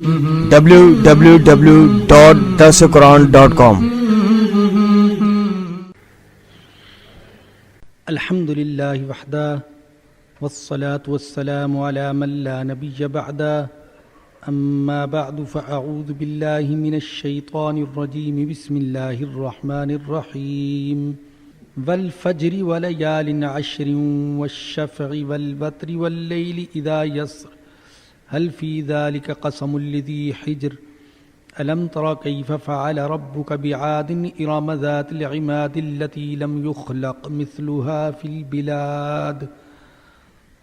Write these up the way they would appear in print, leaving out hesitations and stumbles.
www.darsulquran.com. الحمد للہ وحدہ والصلاة والسلام على من لا نبی بعدہ اما بعد فاعوذ باللہ من الشیطان الرجیم بسم اللہ الرحمن الرحیم والفجر وليال عشر والشفع والوتر واللیل اذا یسر هل في ذلك قسم لذي حجر ألم تر كيف فعل ربك بعاد إرم ذات العماد التي لم يخلق مثلها في البلاد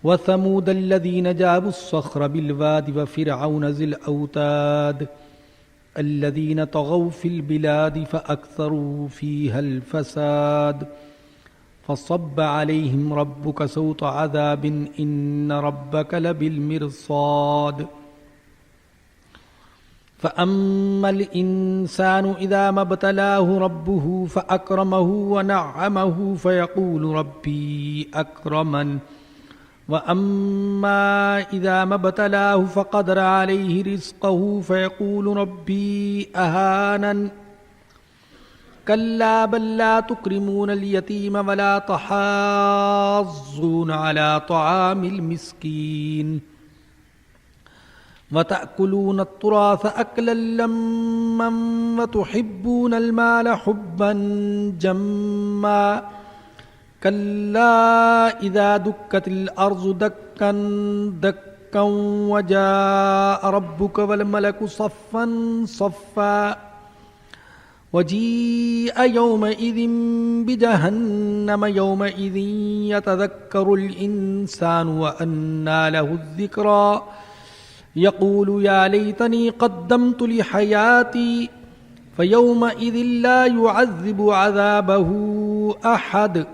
وثمود الذين جابوا الصخر بالواد وفرعون ذي الأوتاد الذين طغوا في البلاد فأكثروا فيها الفساد فصب عليهم ربك سوط عذاب إن ربك لبالمرصاد فأما الإنسان إذا ما ابتلاه ربه فأكرمه ونعمه فيقول ربي أكرمن وأما إذا ما ابتلاه فقدر عليه رزقه فيقول ربي أهانن كلا بل لا تكرمون اليتيم ولا تحاضون على طعام المسكين وتأكلون التراث أكلا لما وتحبون المال حبا جما كلا إذا دكت الأرض دكا دكا وجاء ربك والملك صفا صفا وجيء يومئذ بجهنم يومئذ يتذكر الإنسان وأنى له الذكرى يقول يا ليتني قدمت لحياتي فيومئذ لا يعذب عذابه أحد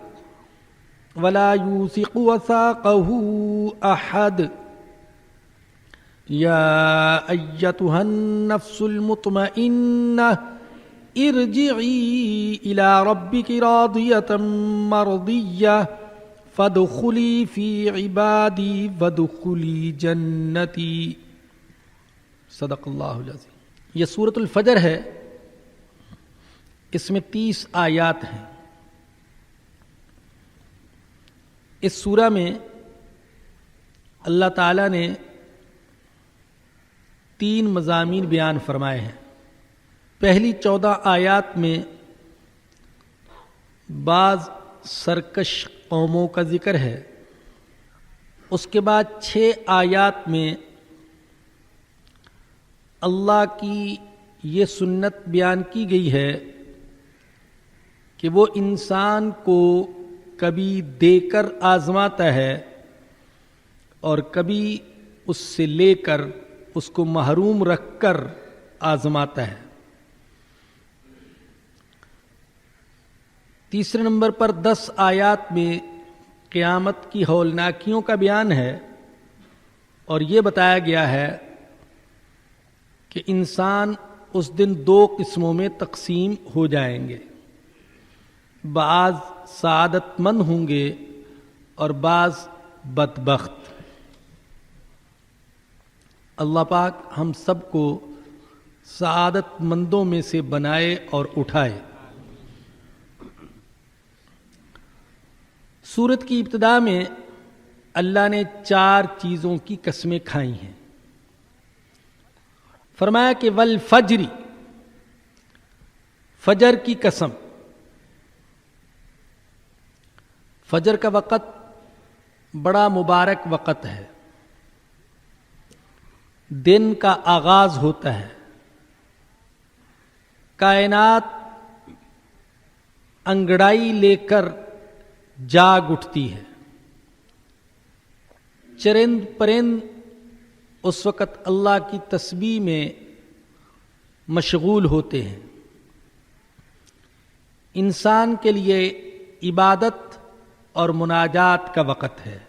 ولا يوثق وثاقه أحد يا أيتها النفس المطمئنة ارجعي إلى ربك راضية مرضية فادخلی فی عبادی وادخلی جنتی. صدق اللہ العظیم. یہ سورۃ الفجر ہے، اس میں 30 آیات ہیں. اس سورہ میں اللہ تعالیٰ نے 3 مضامین بیان فرمائے ہیں. پہلی 14 آیات میں بعض سرکش قوموں کا ذکر ہے. اس کے بعد 6 آیات میں اللہ کی یہ سنت بیان کی گئی ہے کہ وہ انسان کو کبھی دے کر آزماتا ہے اور کبھی اس سے لے کر اس کو محروم رکھ کر آزماتا ہے. تیسرے نمبر پر 10 آیات میں قیامت کی ہولناکیوں کا بیان ہے اور یہ بتایا گیا ہے کہ انسان اس دن 2 قسموں میں تقسیم ہو جائیں گے. بعض سعادت مند ہوں گے اور بعض بدبخت. اللہ پاک ہم سب کو سعادت مندوں میں سے بنائے اور اٹھائے. سورت کی ابتدا میں اللہ نے 4 چیزوں کی قسمیں کھائی ہیں. فرمایا کہ والفجر، فجر کی قسم. فجر کا وقت بڑا مبارک وقت ہے. دن کا آغاز ہوتا ہے. کائنات انگڑائی لے کر جاگ اٹھتی ہے. چرند پرند اس وقت اللہ کی تسبیح میں مشغول ہوتے ہیں. انسان کے لیے عبادت اور مناجات کا وقت ہے.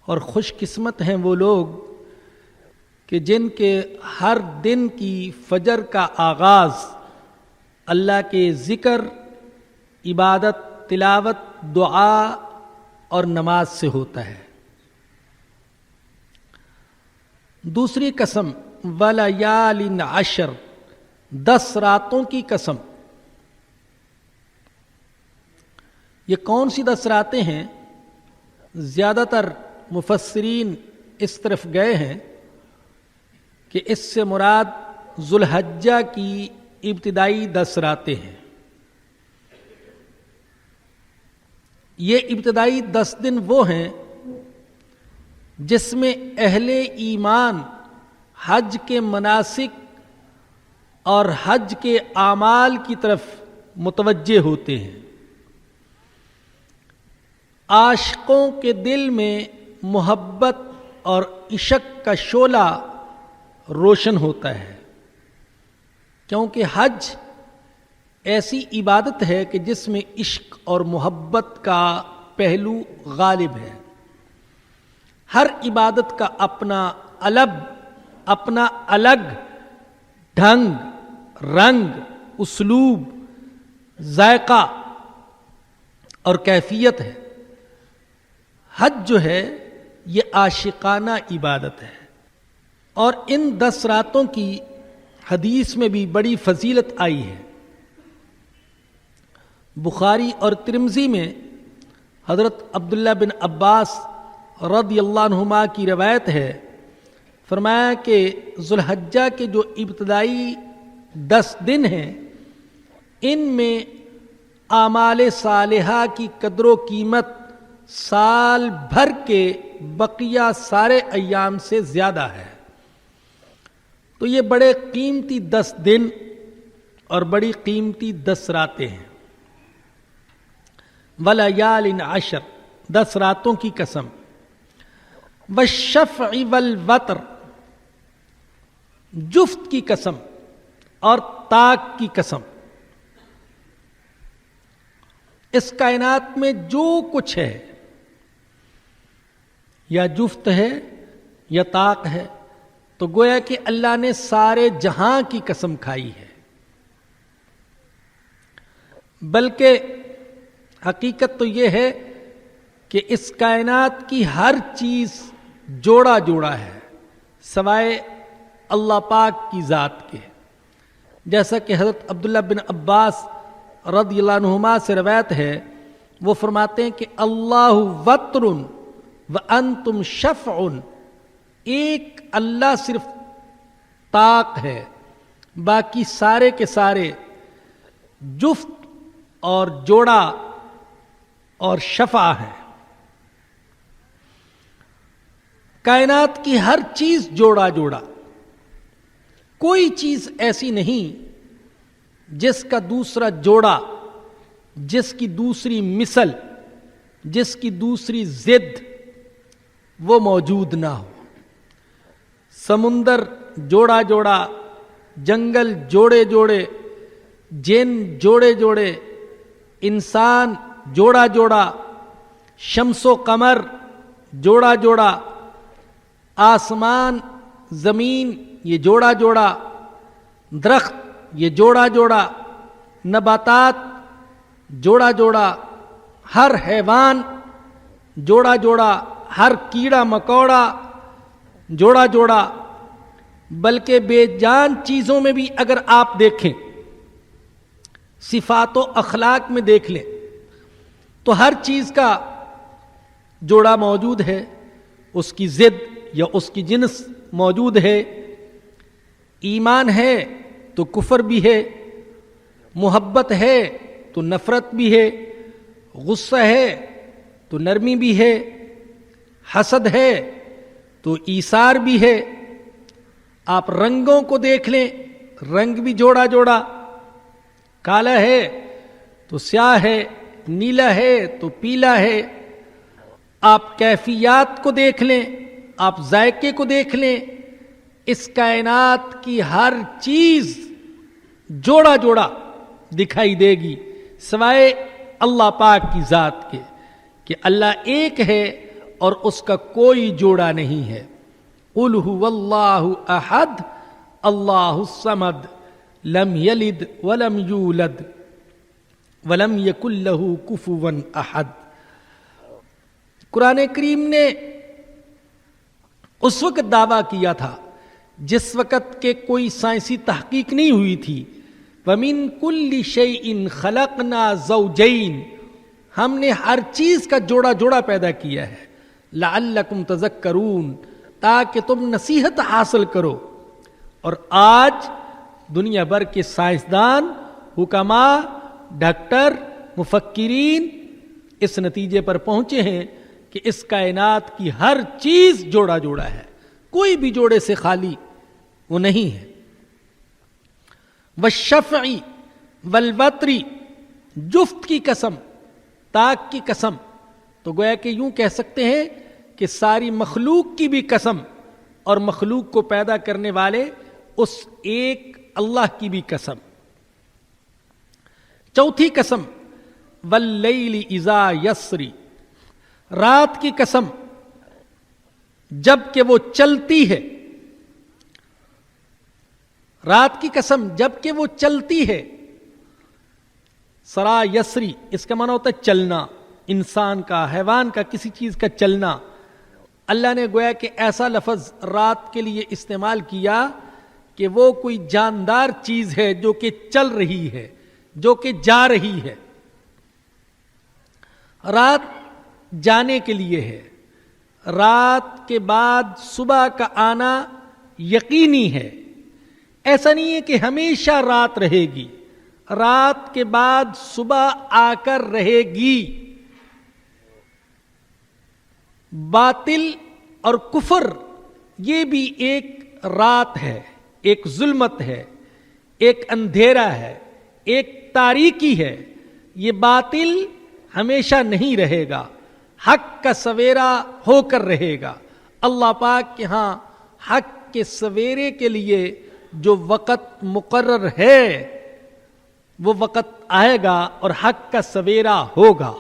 اور خوش قسمت ہیں وہ لوگ کہ جن کے ہر دن کی فجر کا آغاز اللہ کے ذکر، عبادت، تلاوت، دعا اور نماز سے ہوتا ہے. دوسری قسم ولیال عشر، 10 راتوں کی قسم۔ یہ کون سی 10 راتیں ہیں؟ زیادہ تر مفسرین اس طرف گئے ہیں کہ اس سے مراد ذوالحجہ کی ابتدائی 10 راتیں ہیں۔ یہ ابتدائی 10 دن وہ ہیں جس میں اہل ایمان حج کے مناسک اور حج کے اعمال کی طرف متوجہ ہوتے ہیں۔ عاشقوں کے دل میں محبت اور عشق کا شعلہ روشن ہوتا ہے، کیونکہ حج ایسی عبادت ہے کہ جس میں عشق اور محبت کا پہلو غالب ہے۔ ہر عبادت کا اپنا الگ ڈھنگ، رنگ، اسلوب، ذائقہ اور کیفیت ہے۔ حج جو ہے یہ عاشقانہ عبادت ہے، اور ان 10 راتوں کی حدیث میں بھی بڑی فضیلت آئی ہے۔ بخاری اور ترمذی میں حضرت عبداللہ بن عباس رضی اللہ عنہما کی روایت ہے، فرمایا کہ ذوالحجہ کے جو ابتدائی 10 دن ہیں ان میں اعمال صالحہ کی قدر و قیمت سال بھر کے بقیہ سارے ایام سے زیادہ ہے۔ تو یہ بڑے قیمتی 10 دن اور بڑی قیمتی 10 راتیں ہیں۔ ولیال عشر، 10 راتوں کی قسم۔ والشفع والوتر، جفت کی قسم اور طاق کی قسم۔ اس کائنات میں جو کچھ ہے یا جفت ہے یا طاق ہے، تو گویا کہ اللہ نے سارے جہاں کی قسم کھائی ہے۔ بلکہ حقیقت تو یہ ہے کہ اس کائنات کی ہر چیز جوڑا جوڑا ہے سوائے اللہ پاک کی ذات کے، جیسا کہ حضرت عبداللہ بن عباس رضی اللہ عنہما سے روایت ہے، وہ فرماتے ہیں کہ اللہ وتر وانتم شفع، ایک اللہ صرف طاق ہے، باقی سارے کے سارے جفت اور جوڑا اور شفع ہے۔ کائنات کی ہر چیز جوڑا جوڑا، کوئی چیز ایسی نہیں جس کا دوسرا جوڑا، جس کی دوسری مثل، جس کی دوسری ضد وہ موجود نہ ہو۔ سمندر جوڑا جوڑا، جنگل جوڑے جوڑے، جن جوڑے جوڑے، انسان جوڑا جوڑا، شمس و قمر جوڑا جوڑا، آسمان زمین یہ جوڑا جوڑا، درخت یہ جوڑا جوڑا، نباتات جوڑا جوڑا، ہر حیوان جوڑا جوڑا، ہر کیڑا مکوڑا جوڑا جوڑا، بلکہ بے جان چیزوں میں بھی اگر آپ دیکھیں، صفات و اخلاق میں دیکھ لیں، تو ہر چیز کا جوڑا موجود ہے، اس کی ضد یا اس کی جنس موجود ہے۔ ایمان ہے تو کفر بھی ہے، محبت ہے تو نفرت بھی ہے، غصہ ہے تو نرمی بھی ہے، حسد ہے تو ایثار بھی ہے۔ آپ رنگوں کو دیکھ لیں، رنگ بھی جوڑا جوڑا، کالا ہے تو سیاہ ہے، نیلا ہے تو پیلا ہے۔ آپ کیفیات کو دیکھ لیں، آپ ذائقے کو دیکھ لیں، اس کائنات کی ہر چیز جوڑا جوڑا دکھائی دے گی سوائے اللہ پاک کی ذات کے، کہ اللہ ایک ہے اور اس کا کوئی جوڑا نہیں ہے۔ قل هو اللہ احد اللہ الصمد لم یلد ولم یولد ولم یکن لہ کفوا احد۔ قرآن کریم نے اس وقت دعویٰ کیا تھا جس وقت کے کوئی سائنسی تحقیق نہیں ہوئی تھی. وَمِن كُلِّ شَيْءٍ خَلَقْنَا زَوْجَيْنِ, ہم نے ہر چیز کا جوڑا جوڑا پیدا کیا ہے. لَعَلَّكُمْ تَذَكَّرُونَ, تاکہ تم نصیحت حاصل کرو. اور آج دنیا بھر کے سائنسدان, حکماء, ڈاکٹر, مفکرین اس نتیجے پر پہنچے ہیں کہ اس کائنات کی ہر چیز جوڑا جوڑا ہے, کوئی بھی جوڑے سے خالی وہ نہیں ہے. والشفع والوتر, جفت کی قسم, طاق کی قسم, تو گویا کہ یوں کہہ سکتے ہیں کہ ساری مخلوق کی بھی قسم اور مخلوق کو پیدا کرنے والے اس ایک اللہ کی بھی قسم. چوتھی قسم واللیل اذا یسری, رات کی قسم جب کہ وہ چلتی ہے. رات کی قسم جب کہ وہ چلتی ہے. سرا یسری, اس کا معنی ہوتا ہے چلنا, انسان کا, حیوان کا, کسی چیز کا چلنا. اللہ نے گویا کہ ایسا لفظ رات کے لیے استعمال کیا کہ وہ کوئی جاندار چیز ہے جو کہ چل رہی ہے, جو کہ جا رہی ہے. رات جانے کے لیے ہے. رات کے بعد صبح کا آنا یقینی ہے. ایسا نہیں ہے کہ ہمیشہ رات رہے گی, رات کے بعد صبح آ کر رہے گی. باطل اور کفر یہ بھی ایک رات ہے, ایک ظلمت ہے, ایک اندھیرا ہے, ایک تاریکی ہے. یہ باطل ہمیشہ نہیں رہے گا, حق کا سویرا ہو کر رہے گا. اللہ پاک کے ہاں حق کے سویرے کے لیے جو وقت مقرر ہے وہ وقت آئے گا اور حق کا سویرا ہوگا.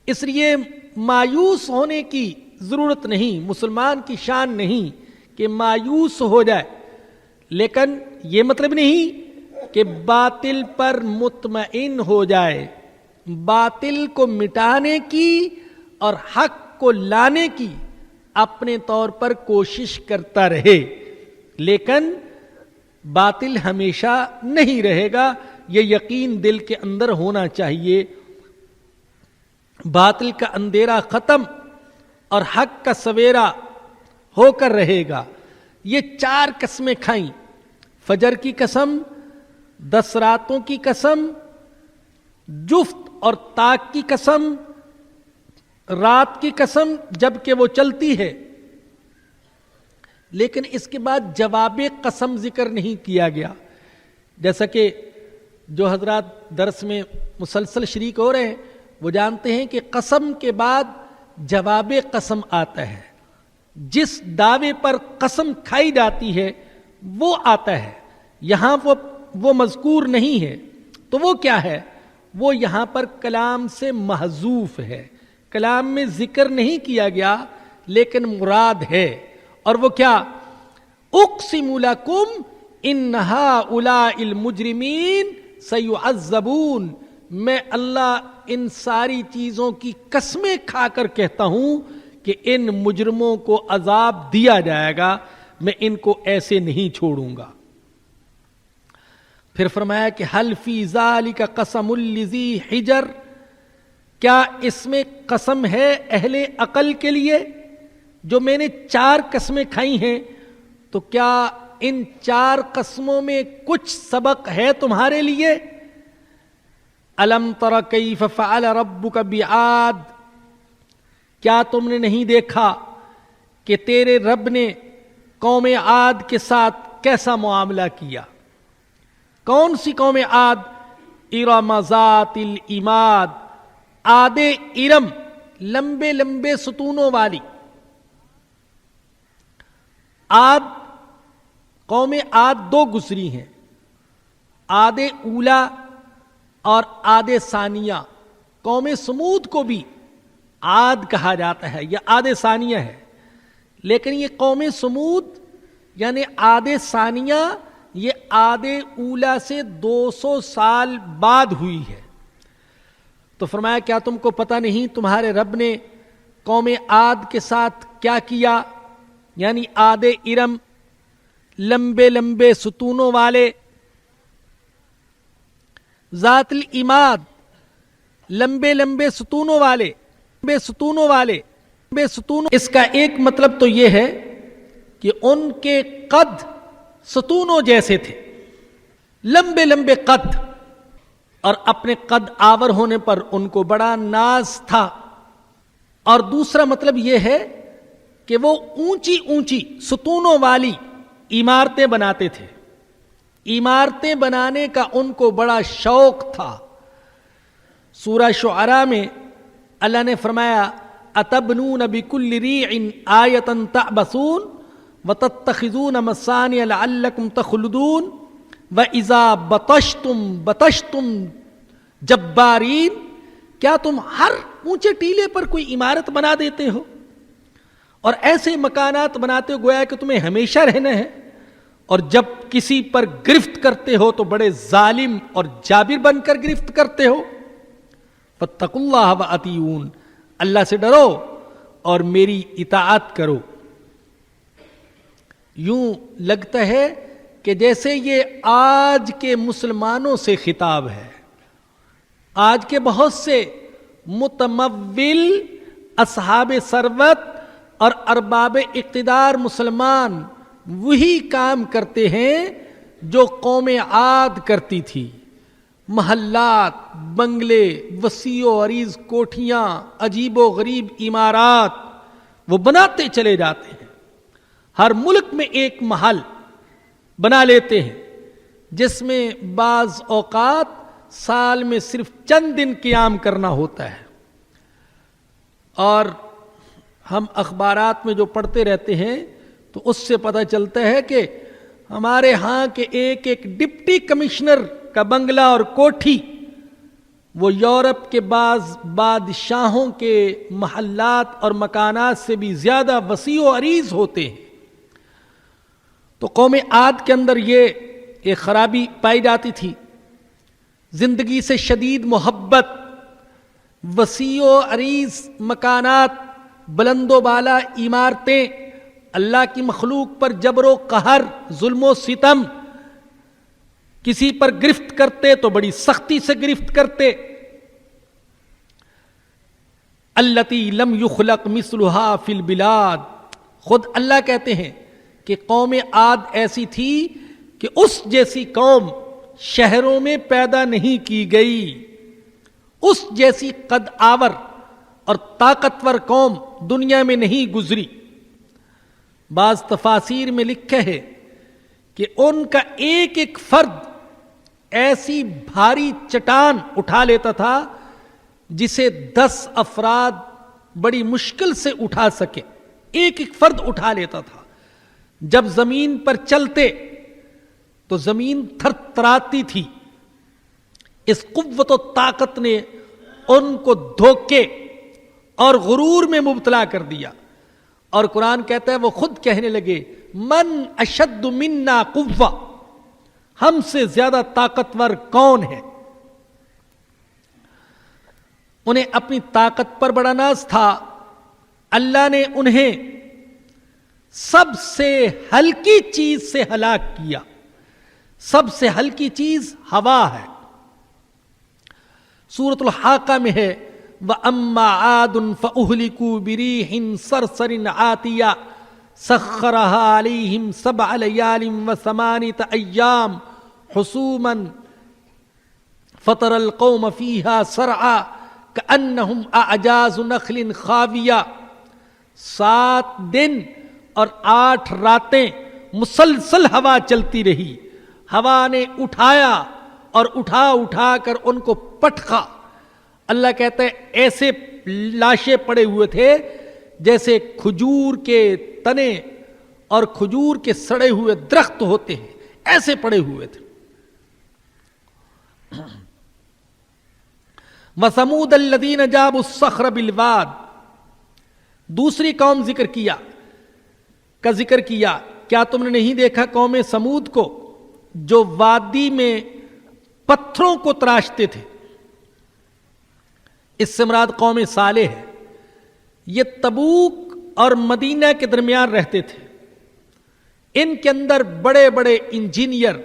اس لیے مایوس ہونے کی ضرورت نہیں, مسلمان کی شان نہیں کہ مایوس ہو جائے, لیکن یہ مطلب نہیں کہ باطل پر مطمئن ہو جائے. باطل کو مٹانے کی اور حق کو لانے کی اپنے طور پر کوشش کرتا رہے, لیکن باطل ہمیشہ نہیں رہے گا, یہ یقین دل کے اندر ہونا چاہیے. باطل کا اندھیرا ختم اور حق کا سویرا ہو کر رہے گا. یہ 4 قسمیں کھائیں, فجر کی قسم, 10 راتوں کی قسم, جفت اور طاق کی قسم, رات کی قسم جب کہ وہ چلتی ہے. لیکن اس کے بعد جواب قسم ذکر نہیں کیا گیا. جیسا کہ جو حضرات درس میں مسلسل شریک ہو رہے ہیں وہ جانتے ہیں کہ قسم کے بعد جواب قسم آتا ہے. جس دعوے پر قسم کھائی جاتی ہے وہ آتا ہے, یہاں وہ مذکور نہیں ہے. تو وہ کیا ہے؟ وہ یہاں پر کلام سے محذوف ہے, کلام میں ذکر نہیں کیا گیا لیکن مراد ہے. اور وہ کیا؟ اقسم لکم ان ہؤلاء المجرمین سیعذبون, میں اللہ ان ساری چیزوں کی قسمیں کھا کر کہتا ہوں کہ ان مجرموں کو عذاب دیا جائے گا, میں ان کو ایسے نہیں چھوڑوں گا. پھر فرمایا کہ حل فی ذالک قسم لذی حجر, کیا اس میں قسم ہے اہل عقل کے لیے؟ جو میں نے 4 قسمیں کھائی ہیں تو کیا ان 4 قسموں میں کچھ سبق ہے تمہارے لیے؟ الم تر کیف فعل ربک بعاد, کیا تم نے نہیں دیکھا کہ تیرے رب نے قوم عاد کے ساتھ کیسا معاملہ کیا؟ کون سی قوم عاد؟ ارم ذات العماد, عاد ارم, لمبے لمبے ستونوں والی. عاد, قوم عاد 2 گزری ہیں, عاد اولا اور عاد ثانیہ. قوم سمود کو بھی عاد کہا جاتا ہے, یہ عاد ثانیہ ہے, لیکن یہ قوم سمود یعنی عاد ثانیہ یہ عاد اولا سے 200 سال بعد ہوئی ہے. تو فرمایا کیا تم کو پتہ نہیں تمہارے رب نے قوم عاد کے ساتھ کیا کیا؟ یعنی عاد ارم لمبے لمبے ستونوں والے، ذات العماد، لمبے لمبے ستونوں والے، لمبے ستونوں والے، لمبے ستونوں۔ اس کا ایک مطلب تو یہ ہے کہ ان کے قد ستونوں جیسے تھے، لمبے لمبے قد، اور اپنے قد آور ہونے پر ان کو بڑا ناز تھا۔ اور دوسرا مطلب یہ ہے کہ وہ اونچی اونچی ستونوں والی عمارتیں بناتے تھے، عمارتیں بنانے کا ان کو بڑا شوق تھا۔ سورہ شعراء میں اللہ نے فرمایا اتبنون بکل ریع آیۃ تعبثون وتتخذون مصانع لعلکم تخلدون وَإِذَا بَطَشْتُمْ بَطَشْتُمْ جَبَّارِينَ، کیا تم ہر اونچے ٹیلے پر کوئی عمارت بنا دیتے ہو اور ایسے مکانات بناتے ہو گویا کہ تمہیں ہمیشہ رہنا ہے، اور جب کسی پر گرفت کرتے ہو تو بڑے ظالم اور جابر بن کر گرفت کرتے ہو۔ فَاتَّقُوا اللَّهَ وَأَطِیعُونِ، اللہ سے ڈرو اور میری اطاعت کرو۔ یوں لگتا ہے کہ جیسے یہ آج کے مسلمانوں سے خطاب ہے۔ آج کے بہت سے متمول اصحاب ثروت اور ارباب اقتدار مسلمان وہی کام کرتے ہیں جو قوم عاد کرتی تھی۔ محلات، بنگلے، وسیع و عریض کوٹھیاں، عجیب و غریب عمارات وہ بناتے چلے جاتے ہیں۔ ہر ملک میں ایک محل بنا لیتے ہیں جس میں بعض اوقات سال میں صرف چند دن قیام کرنا ہوتا ہے، اور ہم اخبارات میں جو پڑھتے رہتے ہیں تو اس سے پتہ چلتا ہے کہ ہمارے ہاں کے ایک ایک ڈپٹی کمشنر کا بنگلہ اور کوٹھی وہ یورپ کے بعض بادشاہوں کے محلات اور مکانات سے بھی زیادہ وسیع و عریض ہوتے ہیں۔ تو قوم عاد کے اندر یہ ایک خرابی پائی جاتی تھی، زندگی سے شدید محبت، وسیع و عریض مکانات، بلند و بالا عمارتیں، اللہ کی مخلوق پر جبر و قہر، ظلم و ستم، کسی پر گرفت کرتے تو بڑی سختی سے گرفت کرتے۔ التی لم یخلق مثلھا فی البلاد، خود اللہ کہتے ہیں کہ قوم عاد ایسی تھی کہ اس جیسی قوم شہروں میں پیدا نہیں کی گئی، اس جیسی قد آور اور طاقتور قوم دنیا میں نہیں گزری۔ بعض تفاسیر میں لکھا ہے کہ ان کا ایک ایک فرد ایسی بھاری چٹان اٹھا لیتا تھا جسے 10 افراد بڑی مشکل سے اٹھا سکے، ایک ایک فرد اٹھا لیتا تھا۔ جب زمین پر چلتے تو زمین تھر تھراتی تھی۔ اس قوت و طاقت نے ان کو دھوکے اور غرور میں مبتلا کر دیا، اور قرآن کہتا ہے وہ خود کہنے لگے من اشد منا قوہ، ہم سے زیادہ طاقتور کون ہے۔ انہیں اپنی طاقت پر بڑا ناز تھا۔ اللہ نے انہیں سب سے ہلکی چیز سے ہلاک کیا۔ سب سے ہلکی چیز ہوا ہے۔ سورۃ الحاقہ میں ہے وَأَمَّا عَادٌ فَأُهْلِكُوا بِرِيحٍ صَرْصَرٍ عَاتِيَةٍ سَخَّرَهَا عَلَيْهِمْ 7 لَيَالٍ و8 أَيَّامٍ حُسُومًا فَتَرَى الْقَوْمَ فِيهَا صَرْعَىٰ كَأَنَّهُمْ أَعْجَازُ نَخْلٍ خَاوِيَةٍ 7 دن اور 8 راتیں مسلسل ہوا چلتی رہی۔ ہوا نے اٹھایا اور اٹھا اٹھا کر ان کو پٹخا۔ اللہ کہتا ہے ایسے لاشیں پڑے ہوئے تھے جیسے کھجور کے تنے اور کھجور کے سڑے ہوئے درخت ہوتے ہیں، ایسے پڑے ہوئے تھے۔ وَثَمُودَ الَّذِينَ جَابُوا الصَّخْرَ بِالْوَادِ، دوسری قوم کا ذکر کیا۔ کیا تم نے نہیں دیکھا قوم سمود کو جو وادی میں پتھروں کو تراشتے تھے؟ اس سے مراد قوم صالح ہے۔ یہ تبوک اور مدینہ کے درمیان رہتے تھے۔ ان کے اندر بڑے بڑے انجینئر،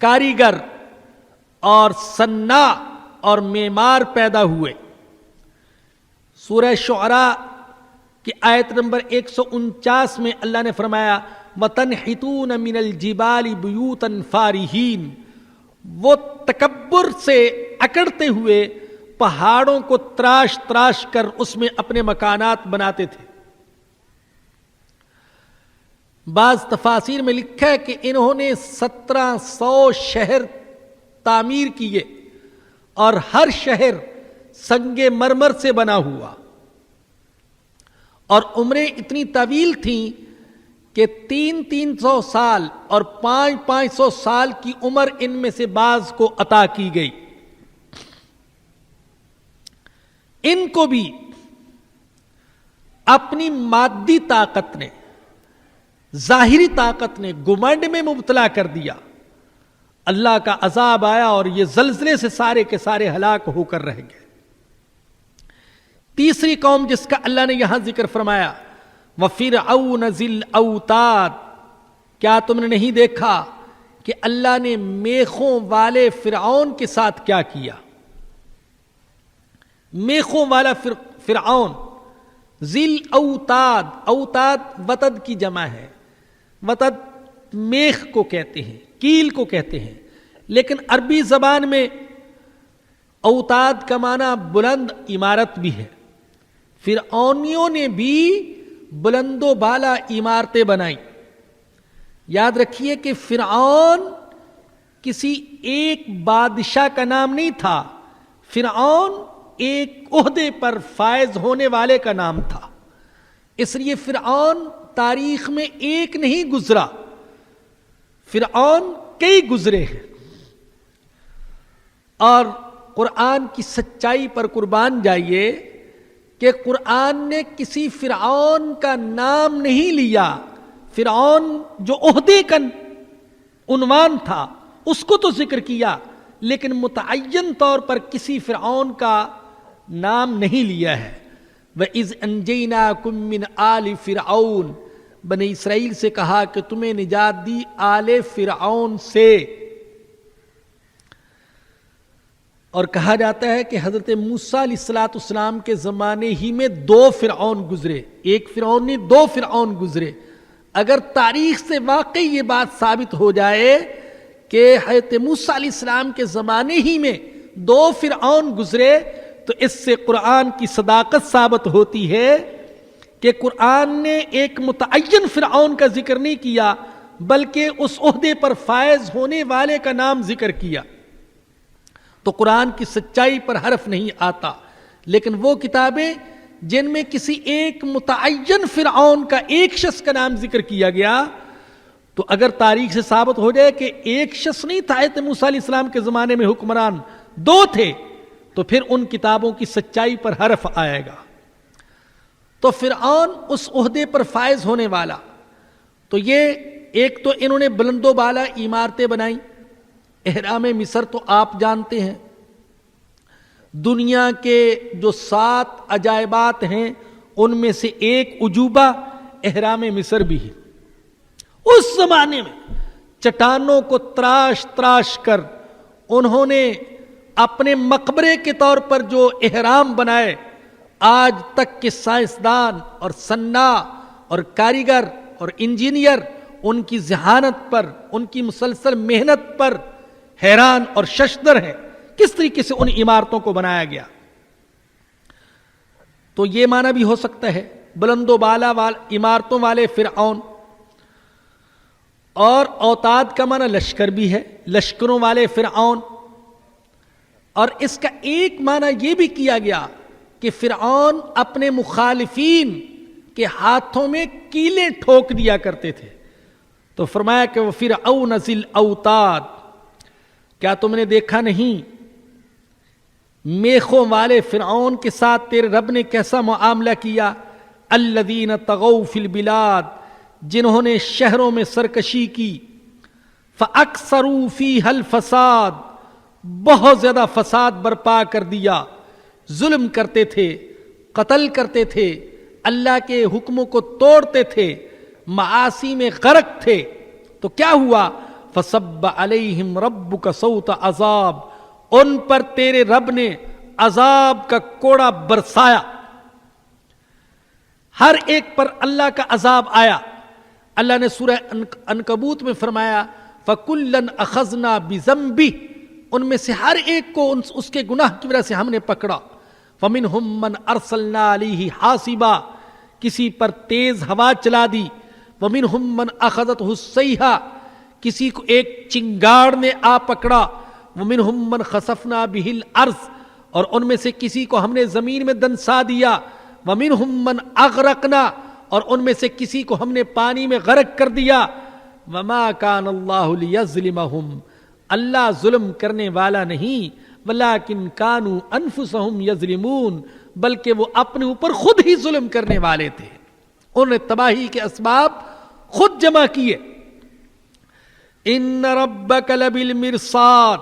کاریگر اور صناع اور معمار پیدا ہوئے۔ سورہ شعراء کی آیت نمبر 149 میں اللہ نے فرمایا وَتَنْحِتُونَ مِنَ الْجِبَالِ بُيُوتًا فَارِهِينَ، وہ تکبر سے اکڑتے ہوئے پہاڑوں کو تراش تراش کر اس میں اپنے مکانات بناتے تھے۔ بعض تفاسیر میں لکھا ہے کہ انہوں نے 1700 شہر تعمیر کیے اور ہر شہر سنگ مرمر سے بنا ہوا، اور عمریں اتنی طویل تھیں کہ 300 سال اور 500 سال کی عمر ان میں سے بعض کو عطا کی گئی۔ ان کو بھی اپنی مادی طاقت نے، ظاہری طاقت نے گھمنڈ میں مبتلا کر دیا، اللہ کا عذاب آیا اور یہ زلزلے سے سارے کے سارے ہلاک ہو کر رہ گئے۔ تیسری قوم جس کا اللہ نے یہاں ذکر فرمایا وَفِرْعَوْنَ ذِي الْأَوْتَادِ، کیا تم نے نہیں دیکھا کہ اللہ نے میخوں والے فرعون کے ساتھ کیا کیا؟ میخوں والا فرعون، ذی الاوتاد، اوتاد وتد کی جمع ہے، وتد میخ کو کہتے ہیں، کیل کو کہتے ہیں، لیکن عربی زبان میں اوتاد کا معنی بلند عمارت بھی ہے۔ فرعونیوں نے بھی بلند و بالا عمارتیں بنائیں۔ یاد رکھیے کہ فرعون کسی ایک بادشاہ کا نام نہیں تھا، فرعون ایک عہدے پر فائز ہونے والے کا نام تھا، اس لیے فرعون تاریخ میں ایک نہیں گزرا، فرعون کئی گزرے ہیں۔ اور قرآن کی سچائی پر قربان جائیے کہ قرآن نے کسی فرعون کا نام نہیں لیا، فرعون جو عہدے کا عنوان تھا اس کو تو ذکر کیا، لیکن متعین طور پر کسی فرعون کا نام نہیں لیا ہے۔ وَإِذْ أَنْجَيْنَاكُمْ مِنْ آلِ فِرْعَوْنَ، بنی اسرائیل سے کہا کہ تمہیں نجات دی آل فرعون سے۔ اور کہا جاتا ہے کہ حضرت موسیٰ علیہ السلام کے زمانے ہی میں 2 فرعون گزرے، ایک فرعون نہیں 2 فرعون گزرے۔ اگر تاریخ سے واقعی یہ بات ثابت ہو جائے کہ حضرت موسیٰ علیہ السلام کے زمانے ہی میں 2 فرعون گزرے تو اس سے قرآن کی صداقت ثابت ہوتی ہے کہ قرآن نے ایک متعین فرعون کا ذکر نہیں کیا بلکہ اس عہدے پر فائز ہونے والے کا نام ذکر کیا۔ تو قرآن کی سچائی پر حرف نہیں آتا، لیکن وہ کتابیں جن میں کسی ایک متعین فرعون کا ایک شخص کا نام ذکر کیا گیا، تو اگر تاریخ سے ثابت ہو جائے کہ ایک شخص نہیں تھا حضرت موسیٰ علیہ السلام کے زمانے میں حکمران، 2 تھے، تو پھر ان کتابوں کی سچائی پر حرف آئے گا۔ تو فرعون اس عہدے پر فائز ہونے والا، تو یہ ایک تو انہوں نے بلند و بالا عمارتیں بنائیں۔ احرام مصر تو آپ جانتے ہیں، دنیا کے جو 7 عجائبات ہیں ان میں سے ایک عجوبہ احرام مصر بھی ہے۔ اس زمانے میں چٹانوں کو تراش تراش کر انہوں نے اپنے مقبرے کے طور پر جو احرام بنائے، آج تک کے سائنسدان اور صناع اور کاریگر اور انجینئر ان کی ذہانت پر، ان کی مسلسل محنت پر حیران اور ششدر ہیں، کس طریقے سے ان عمارتوں کو بنایا گیا۔ تو یہ معنی بھی ہو سکتا ہے بلند و بالا عمارتوں والے فرعون، اور اوتاد کا معنی لشکر بھی ہے، لشکروں والے فرعون۔ اور اس کا ایک معنی یہ بھی کیا گیا کہ فرعون اپنے مخالفین کے ہاتھوں میں کیلیں ٹھوک دیا کرتے تھے، تو فرمایا کہ وہ فرعون ذی الاوتاد، کیا تم نے دیکھا نہیں میخوں والے فرعون کے ساتھ تیرے رب نے کیسا معاملہ کیا؟ الذین طغوا فی البلاد، جنہوں نے شہروں میں سرکشی کی، فاکثروا فیہا الفساد، بہت زیادہ فساد برپا کر دیا، ظلم کرتے تھے، قتل کرتے تھے، اللہ کے حکموں کو توڑتے تھے، معاصی میں غرق تھے تو کیا ہوا؟ فصب علیہم ربک صوت عذاب، ان پر تیرے رب نے عذاب کا کوڑا برسایا، ہر ایک پر اللہ کا عذاب آیا۔ اللہ نے سورہ عنکبوت میں فرمایا فَكُلًّا أَخَذْنَا بِذَنبِهِ، ان میں سے ہر ایک کو اس کے گناہ کی وجہ سے ہم نے پکڑا۔ فَمِنْهُمْ مَنْ أَرْسَلْنَا عَلَيْهِ حَاصِبًا، کسی پر تیز ہوا چلا دی۔ وَمِنْهُمْ مَنْ أَخَذَتْهُ الصَّيْحَةُ، کسی کو ایک چنگاڑ نے آ پکڑا۔ وَمِنْهُمْ مَنْ خَسَفْنَا بِهِ الْأَرْضَ، اور ان میں سے کسی کو ہم نے زمین میں دنسا دیا۔ وَمِنْهُمْ مَنْ أَغْرَقْنَا، اور ان میں سے کسی کو ہم نے پانی میں غرق کر دیا۔ وَمَا كَانَ اللَّهُ لِيَظْلِمَهُمْ، اللہ ظلم کرنے والا نہیں، وَلَكِنْ كَانُوا أَنفُسَهُمْ يَظْلِمُونَ، بلکہ وہ اپنے اوپر خود ہی ظلم کرنے والے تھے، انہوں نے تباہی کے اسباب خود جمع کیے۔ إِنَّ رَبَّكَ لَبِالْمِرْصَادِ،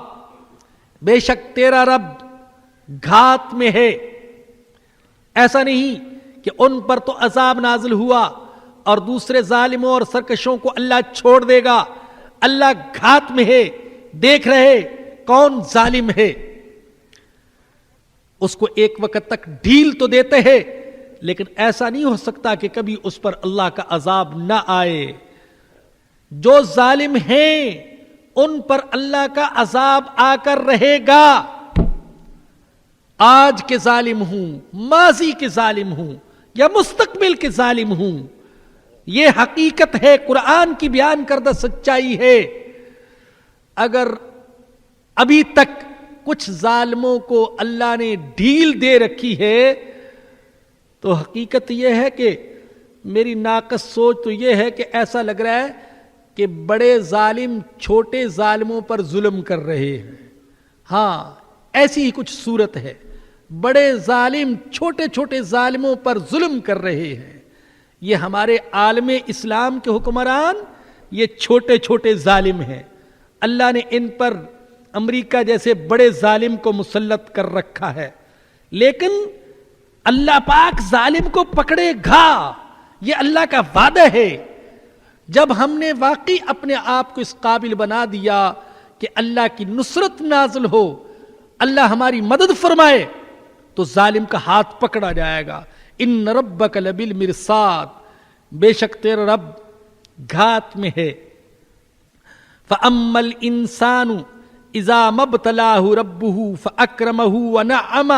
بے شک تیرا رب گھات میں ہے۔ ایسا نہیں کہ ان پر تو عذاب نازل ہوا اور دوسرے ظالموں اور سرکشوں کو اللہ چھوڑ دے گا، اللہ گھات میں ہے، دیکھ رہے کون ظالم ہے، اس کو ایک وقت تک ڈھیل تو دیتے ہیں، لیکن ایسا نہیں ہو سکتا کہ کبھی اس پر اللہ کا عذاب نہ آئے۔ جو ظالم ہیں ان پر اللہ کا عذاب آ کر رہے گا، آج کے ظالم ہوں، ماضی کے ظالم ہوں یا مستقبل کے ظالم ہوں، یہ حقیقت ہے، قرآن کی بیان کردہ سچائی ہے۔ اگر ابھی تک کچھ ظالموں کو اللہ نے ڈھیل دے رکھی ہے تو حقیقت یہ ہے کہ میری ناقص سوچ تو یہ ہے کہ ایسا لگ رہا ہے کہ بڑے ظالم چھوٹے ظالموں پر ظلم کر رہے ہیں۔ ہاں، ایسی ہی کچھ صورت ہے، بڑے ظالم چھوٹے چھوٹے ظالموں پر ظلم کر رہے ہیں۔ یہ ہمارے عالم اسلام کے حکمران یہ چھوٹے چھوٹے ظالم ہیں، اللہ نے ان پر امریکہ جیسے بڑے ظالم کو مسلط کر رکھا ہے، لیکن اللہ پاک ظالم کو پکڑے گا، یہ اللہ کا وعدہ ہے۔ جب ہم نے واقعی اپنے آپ کو اس قابل بنا دیا کہ اللہ کی نصرت نازل ہو، اللہ ہماری مدد فرمائے، تو ظالم کا ہاتھ پکڑا جائے گا۔ ان ربک لبالمرصاد، بے شک تیرا رب گھات میں ہے۔ فَأَمَّا الْإِنسَانُ إِذَا مَا ابْتَلَاهُ رَبُّهُ فَأَكْرَمَهُ وَنَعَّمَ،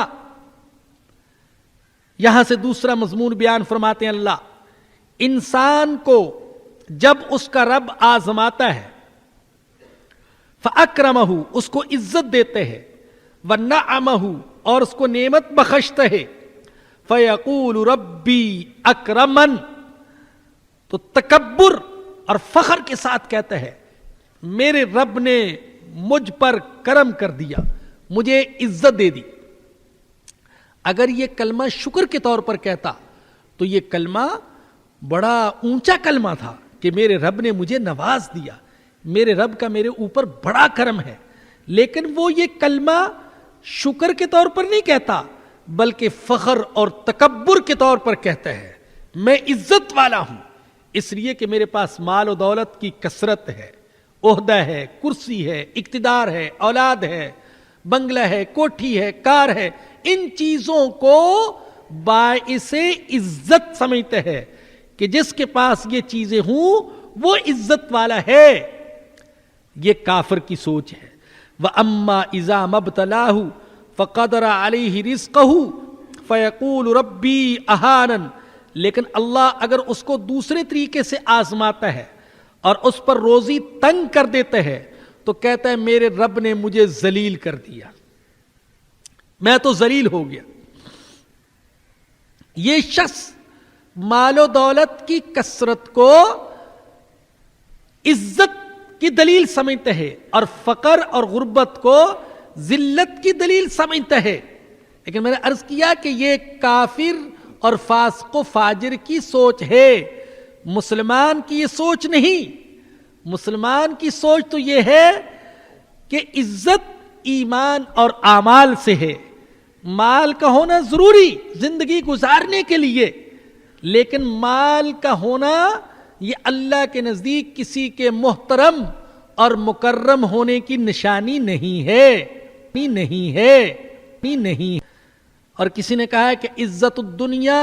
یہاں سے دوسرا مضمون بیان فرماتے ہیں اللہ، انسان کو جب اس کا رب آزماتا ہے، فَأَكْرَمَهُ، اس کو عزت دیتے ہیں، وَنَعَّمَهُ، اور اس کو نعمت بخشتے ہیں، فَيَقُولُ رَبِّي أَكْرَمَنِ، تو تکبر اور فخر کے ساتھ کہتا ہے میرے رب نے مجھ پر کرم کر دیا، مجھے عزت دے دی۔ اگر یہ کلمہ شکر کے طور پر کہتا تو یہ کلمہ بڑا اونچا کلمہ تھا کہ میرے رب نے مجھے نواز دیا، میرے رب کا میرے اوپر بڑا کرم ہے، لیکن وہ یہ کلمہ شکر کے طور پر نہیں کہتا بلکہ فخر اور تکبر کے طور پر کہتا ہے، میں عزت والا ہوں اس لیے کہ میرے پاس مال و دولت کی کثرت ہے، عہدہ ہے، کرسی ہے، اقتدار ہے، اولاد ہے، بنگلہ ہے، کوٹھی ہے، کار ہے، ان چیزوں کو باعث عزت سمجھتے ہیں کہ جس کے پاس یہ چیزیں ہوں وہ عزت والا ہے۔ یہ کافر کی سوچ ہے۔ وَأَمَّا إِذَا مَا ابْتَلَاهُ فَقَدَرَ عَلَيْهِ رِزْقَهُ فَيَقُولُ رَبِّي أَهَانَنِ، لیکن اللہ اگر اس کو دوسرے طریقے سے آزماتا ہے اور اس پر روزی تنگ کر دیتے ہیں تو کہتا ہے میرے رب نے مجھے ذلیل کر دیا، میں تو ذلیل ہو گیا۔ یہ شخص مال و دولت کی کثرت کو عزت کی دلیل سمجھتے ہیں اور فقر اور غربت کو ذلت کی دلیل سمجھتے ہیں، لیکن میں نے عرض کیا کہ یہ کافر اور فاسق و فاجر کی سوچ ہے، مسلمان کی یہ سوچ نہیں۔ مسلمان کی سوچ تو یہ ہے کہ عزت ایمان اور اعمال سے ہے، مال کا ہونا ضروری زندگی گزارنے کے لیے، لیکن مال کا ہونا یہ اللہ کے نزدیک کسی کے محترم اور مکرم ہونے کی نشانی نہیں ہے۔ اور کسی نے کہا ہے کہ عزت الدنیا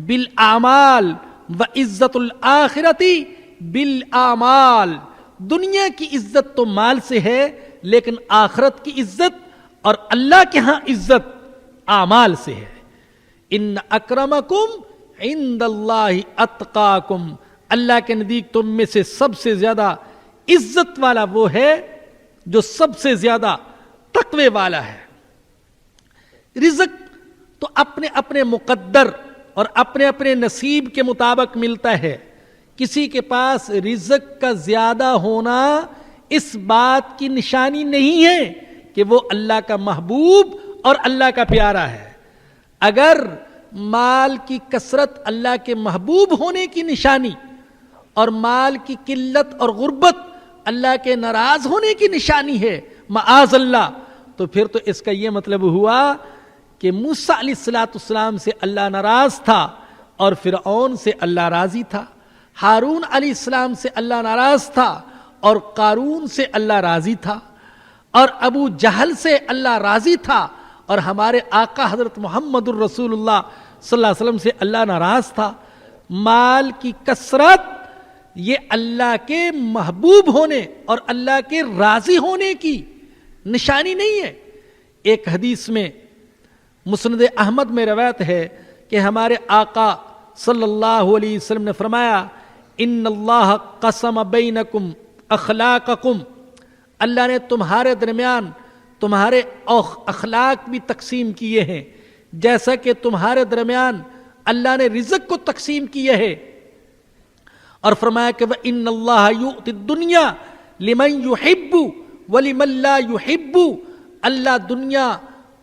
بالاعمال و عزت الآخرتی بالاعمال، دنیا کی عزت تو مال سے ہے، لیکن آخرت کی عزت اور اللہ کے ہاں عزت اعمال سے ہے۔ ان اکرمکم عند اللہ اتقاکم، اللہ کے نزدیک تم میں سے سب سے زیادہ عزت والا وہ ہے جو سب سے زیادہ تقوی والا ہے۔ رزق تو اپنے اپنے مقدر اور اپنے اپنے نصیب کے مطابق ملتا ہے۔ کسی کے پاس رزق کا زیادہ ہونا اس بات کی نشانی نہیں ہے کہ وہ اللہ کا محبوب اور اللہ کا پیارا ہے۔ اگر مال کی کثرت اللہ کے محبوب ہونے کی نشانی اور مال کی قلت اور غربت اللہ کے ناراض ہونے کی نشانی ہے، معاذ اللہ، تو پھر تو اس کا یہ مطلب ہوا کہ موسیٰ علیہ السلام سے اللہ ناراض تھا اور فرعون سے اللہ راضی تھا، ہارون علیہ السلام سے اللہ ناراض تھا اور قارون سے اللہ راضی تھا، اور ابو جہل سے اللہ راضی تھا اور ہمارے آقا حضرت محمد الرسول اللہ صلی اللہ علیہ وسلم سے اللہ ناراض تھا۔ مال کی کثرت یہ اللہ کے محبوب ہونے اور اللہ کے راضی ہونے کی نشانی نہیں ہے۔ ایک حدیث میں مسند احمد میں روایت ہے کہ ہمارے آقا صلی اللہ علیہ وسلم نے فرمایا، ان اللہ قسم بینکم اخلاقکم، اللہ نے تمہارے درمیان تمہارے اخلاق بھی تقسیم کیے ہیں، جیسا کہ تمہارے درمیان اللہ نے رزق کو تقسیم کیے ہے۔ اور فرمایا کہ وَإِنَّ اللَّهَ يُؤْتِ الدُّنْيَا لِمَنْ يُحِبُّ وَلِمَنْ لَا يُحِبُّ، اللہ دنیا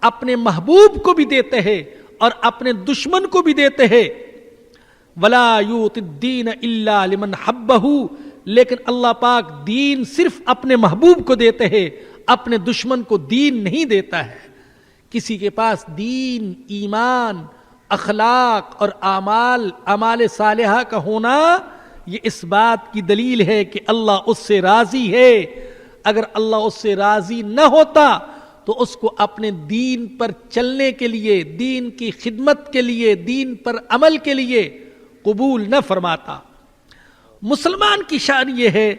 اپنے محبوب کو بھی دیتے ہیں اور اپنے دشمن کو بھی دیتے ہیں۔ وَلَا يُؤْتِ الدِّينَ إِلَّا لِمَنْ حَبَّهُ، لیکن اللہ پاک دین صرف اپنے محبوب کو دیتے ہیں، اپنے دشمن کو دین نہیں دیتا ہے۔ کسی کے پاس دین، ایمان، اخلاق اور اعمال صالحہ کا ہونا یہ اس بات کی دلیل ہے کہ اللہ اس سے راضی ہے۔ اگر اللہ اس سے راضی نہ ہوتا تو اس کو اپنے دین پر چلنے کے لیے، دین کی خدمت کے لیے، دین پر عمل کے لیے قبول نہ فرماتا۔ مسلمان کی شان یہ ہے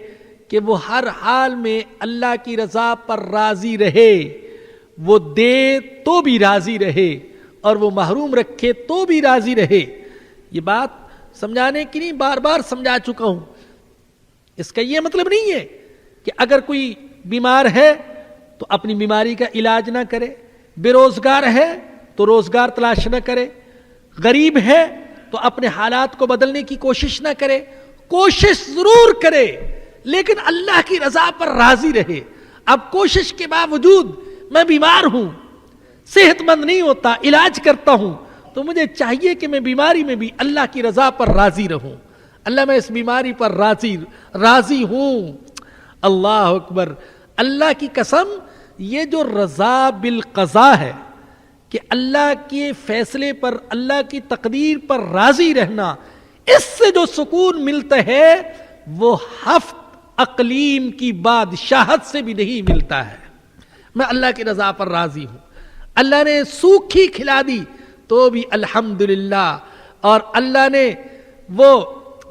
کہ وہ ہر حال میں اللہ کی رضا پر راضی رہے، وہ دے تو بھی راضی رہے اور وہ محروم رکھے تو بھی راضی رہے۔ یہ بات سمجھانے کی نہیں، بار بار سمجھا چکا ہوں۔ اس کا یہ مطلب نہیں ہے کہ اگر کوئی بیمار ہے تو اپنی بیماری کا علاج نہ کرے، بے روزگار ہے تو روزگار تلاش نہ کرے، غریب ہے تو اپنے حالات کو بدلنے کی کوشش نہ کرے۔ کوشش ضرور کرے لیکن اللہ کی رضا پر راضی رہے۔ اب کوشش کے باوجود میں بیمار ہوں، صحت مند نہیں ہوتا، علاج کرتا ہوں، تو مجھے چاہیے کہ میں بیماری میں بھی اللہ کی رضا پر راضی رہوں۔ اللہ میں اس بیماری پر راضی ہوں۔ اللہ اکبر، اللہ کی قسم، یہ جو رضا بالقضاء ہے کہ اللہ کے فیصلے پر، اللہ کی تقدیر پر راضی رہنا، اس سے جو سکون ملتا ہے وہ ہفت اقلیم کی بادشاہت سے بھی نہیں ملتا ہے۔ میں اللہ کی رضا پر راضی ہوں۔ اللہ نے سوکھی کھلا دی تو بھی الحمدللہ، اور اللہ نے وہ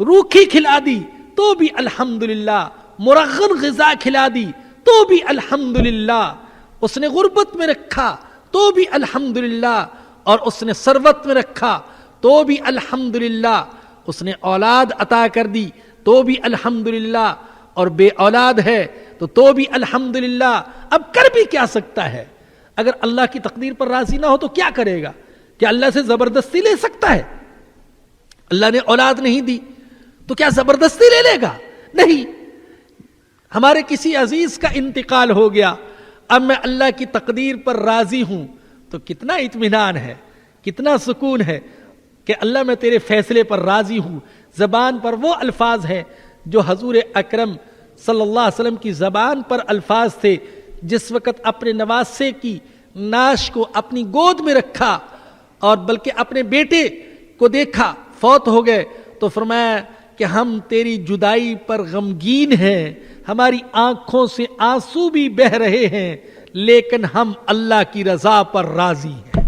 روکھی کھلا دی تو بھی الحمدللہ، مرغن غذا کھلا دی تو بھی الحمدللہ، اس نے غربت میں رکھا تو بھی الحمدللہ، اور اس نے ثروت میں رکھا تو بھی الحمدللہ، اس نے اولاد عطا کر دی تو بھی الحمدللہ، اور بے اولاد ہے تو بھی الحمدللہ۔ اب کر بھی کیا سکتا ہے؟ اگر اللہ کی تقدیر پر راضی نہ ہو تو کیا کرے گا؟ کیا اللہ سے زبردستی لے سکتا ہے؟ اللہ نے اولاد نہیں دی تو کیا زبردستی لے لے گا؟ نہیں۔ ہمارے کسی عزیز کا انتقال ہو گیا، اب میں اللہ کی تقدیر پر راضی ہوں تو کتنا اطمینان ہے، کتنا سکون ہے کہ اللہ میں تیرے فیصلے پر راضی ہوں۔ زبان پر وہ الفاظ ہیں جو حضور اکرم صلی اللہ علیہ وسلم کی زبان پر الفاظ تھے جس وقت اپنے نواسے کی ناش کو اپنی گود میں رکھا اور بلکہ اپنے بیٹے کو دیکھا فوت ہو گئے تو فرمایا کہ ہم تیری جدائی پر غمگین ہیں، ہماری آنکھوں سے آنسو بھی بہ رہے ہیں، لیکن ہم اللہ کی رضا پر راضی ہیں۔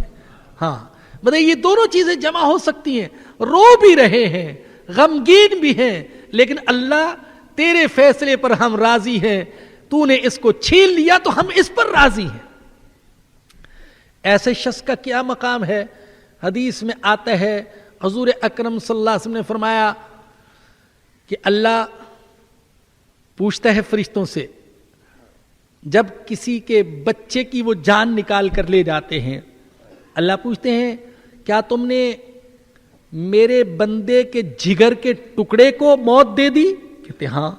ہاں مطلب یہ دونوں چیزیں جمع ہو سکتی ہیں، رو بھی رہے ہیں، غمگین بھی ہیں، لیکن اللہ تیرے فیصلے پر ہم راضی ہیں، تو نے اس کو چھین لیا تو ہم اس پر راضی ہیں۔ ایسے شخص کا کیا مقام ہے؟ حدیث میں آتا ہے، حضور اکرم صلی اللہ علیہ وسلم نے فرمایا کہ اللہ پوچھتا ہے فرشتوں سے، جب کسی کے بچے کی وہ جان نکال کر لے جاتے ہیں، اللہ پوچھتے ہیں کیا تم نے میرے بندے کے جگر کے ٹکڑے کو موت دے دی؟ کہتے ہاں۔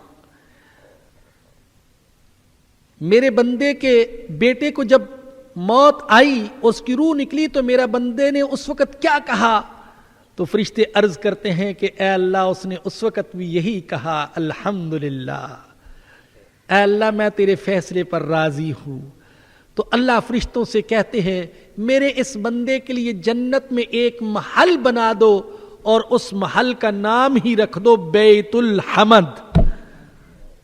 میرے بندے کے بیٹے کو جب موت آئی، اس کی روح نکلی، تو میرا بندے نے اس وقت کیا کہا؟ تو فرشتے عرض کرتے ہیں کہ اے اللہ، اس نے اس وقت بھی یہی کہا، الحمدللہ، اے اللہ میں تیرے فیصلے پر راضی ہوں۔ تو اللہ فرشتوں سے کہتے ہیں میرے اس بندے کے لیے جنت میں ایک محل بنا دو، اور اس محل کا نام ہی رکھ دو بیت الحمد،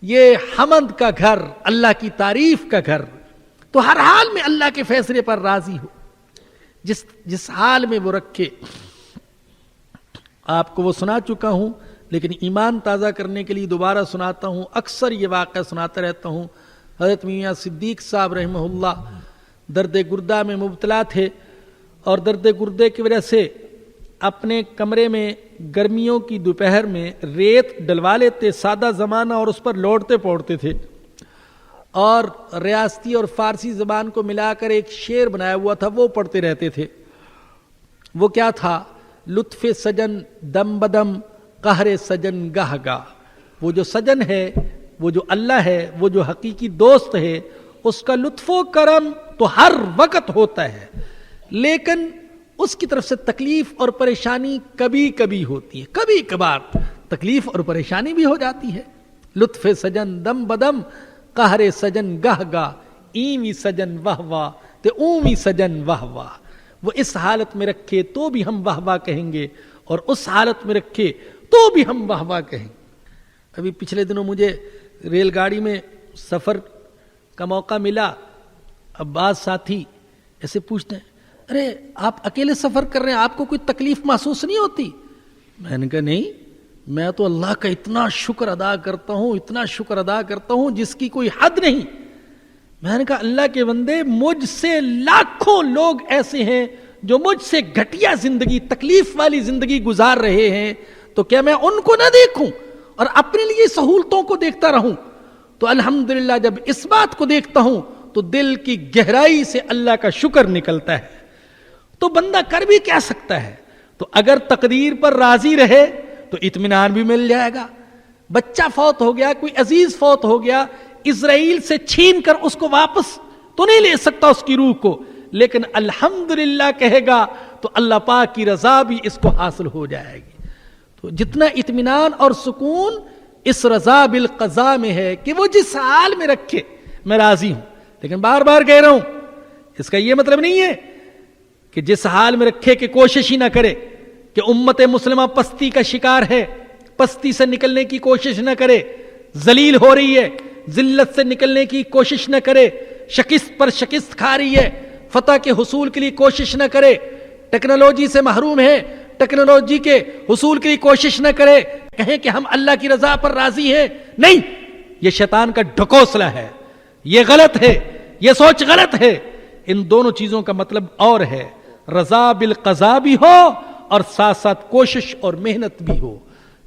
یہ حمد کا گھر، اللہ کی تعریف کا گھر۔ تو ہر حال میں اللہ کے فیصلے پر راضی ہو، جس حال میں وہ رکھے۔ آپ کو وہ سنا چکا ہوں، لیکن ایمان تازہ کرنے کے لیے دوبارہ سناتا ہوں، اکثر یہ واقعہ سناتا رہتا ہوں۔ حضرت میاں صدیق صاحب رحمہ اللہ درد گردہ میں مبتلا تھے، اور درد گردے کی وجہ سے اپنے کمرے میں گرمیوں کی دوپہر میں ریت ڈلوا لیتے، سادہ زمانہ، اور اس پر لوٹتے پوڑتے تھے، اور ریاستی اور فارسی زبان کو ملا کر ایک شعر بنایا ہوا تھا، وہ پڑھتے رہتے تھے۔ وہ کیا تھا؟ لطف سجن دم بدم قہر سجن گاہ گاہ۔ وہ جو سجن ہے، وہ جو اللہ ہے، وہ جو حقیقی دوست ہے، اس کا لطف و کرم تو ہر وقت ہوتا ہے، لیکن اس کی طرف سے تکلیف اور پریشانی کبھی کبھی ہوتی ہے، کبھی کبھار تکلیف اور پریشانی بھی ہو جاتی ہے۔ لطف سجن دم بدم قہر سجن گاہ گاہ، ایویں سجن واہ واہ تے اوویں سجن واہ واہ۔ وہ اس حالت میں رکھے تو بھی ہم واہ واہ کہیں گے، اور اس حالت میں رکھے تو بھی ہم واہ واہ کہیں گے۔ ابھی پچھلے دنوں مجھے ریل گاڑی میں سفر کا موقع ملا، اب بعض ساتھی ایسے پوچھتے ہیں ارے آپ اکیلے سفر کر رہے ہیں، آپ کو کوئی تکلیف محسوس نہیں ہوتی؟ میں نے کہا نہیں، میں تو اللہ کا اتنا شکر ادا کرتا ہوں، اتنا شکر ادا کرتا ہوں جس کی کوئی حد نہیں۔ میں نے کہا اللہ کے بندے، مجھ سے لاکھوں لوگ ایسے ہیں جو مجھ سے گھٹیا زندگی، تکلیف والی زندگی گزار رہے ہیں، تو کیا میں ان کو نہ دیکھوں اور اپنے لیے سہولتوں کو دیکھتا رہوں؟ تو الحمدللہ جب اس بات کو دیکھتا ہوں تو دل کی گہرائی سے اللہ کا شکر نکلتا ہے۔ تو بندہ کر بھی کیا سکتا ہے؟ تو اگر تقدیر پر راضی رہے تو اطمینان بھی مل جائے گا۔ بچہ فوت ہو گیا، کوئی عزیز فوت ہو گیا، اسرائیل سے چھین کر اس کو واپس تو نہیں لے سکتا اس کی روح کو، لیکن الحمدللہ کہے گا تو اللہ پاک کی رضا بھی اس کو حاصل ہو جائے گی۔ تو جتنا اطمینان اور سکون اس رضا بالقضاء میں ہے کہ وہ جس حال میں رکھے میں راضی ہوں، لیکن بار بار کہہ رہا ہوں اس کا یہ مطلب نہیں ہے کہ جس حال میں رکھے کہ کوشش ہی نہ کرے، کہ امت مسلمہ پستی کا شکار ہے، پستی سے نکلنے کی کوشش نہ کرے، ذلیل ہو رہی ہے، ذلت سے نکلنے کی کوشش نہ کرے، شکست پر شکست کھا رہی ہے، فتح کے حصول کے لیے کوشش نہ کرے، ٹیکنالوجی سے محروم ہے، ٹیکنالوجی کے حصول کے لیے کوشش نہ کرے، کہیں کہ ہم اللہ کی رضا پر راضی ہیں۔ نہیں، یہ شیطان کا ڈھکوسلہ ہے، یہ غلط ہے، یہ سوچ غلط ہے۔ ان دونوں چیزوں کا مطلب اور ہے، رضا بالقضاء بھی ہو اور ساتھ ساتھ کوشش اور محنت بھی ہو۔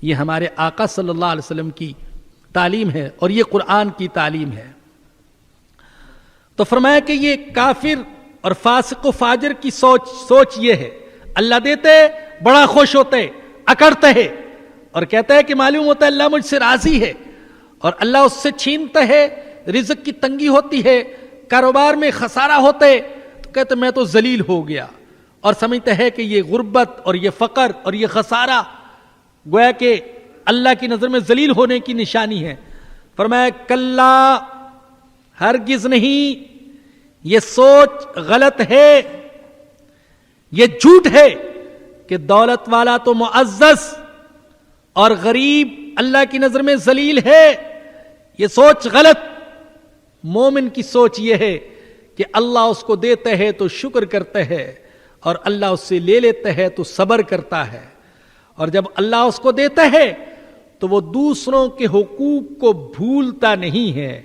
یہ ہمارے آقا صلی اللہ علیہ وسلم کی تعلیم ہے اور یہ قرآن کی تعلیم ہے۔ تو فرمایا کہ یہ کافر اور فاسق و فاجر کی سوچ یہ ہے، اللہ دیتے بڑا خوش ہوتے، اکڑتا ہے اور کہتا ہے کہ معلوم ہوتا ہے اللہ مجھ سے راضی ہے، اور اللہ اس سے چھینتا ہے، رزق کی تنگی ہوتی ہے، کاروبار میں خسارہ ہوتا ہے تو کہتے میں تو ذلیل ہو گیا، اور سمجھتا ہے کہ یہ غربت اور یہ فقر اور یہ خسارہ گویا کہ اللہ کی نظر میں ذلیل ہونے کی نشانی ہے۔ فرمایا کلا، ہرگز نہیں، یہ سوچ غلط ہے، یہ جھوٹ ہے کہ دولت والا تو معزز اور غریب اللہ کی نظر میں ذلیل ہے، یہ سوچ غلط۔ مومن کی سوچ یہ ہے کہ اللہ اس کو دیتا ہے تو شکر کرتا ہے، اور اللہ اس سے لے لیتا ہے تو صبر کرتا ہے، اور جب اللہ اس کو دیتا ہے تو وہ دوسروں کے حقوق کو بھولتا نہیں ہے،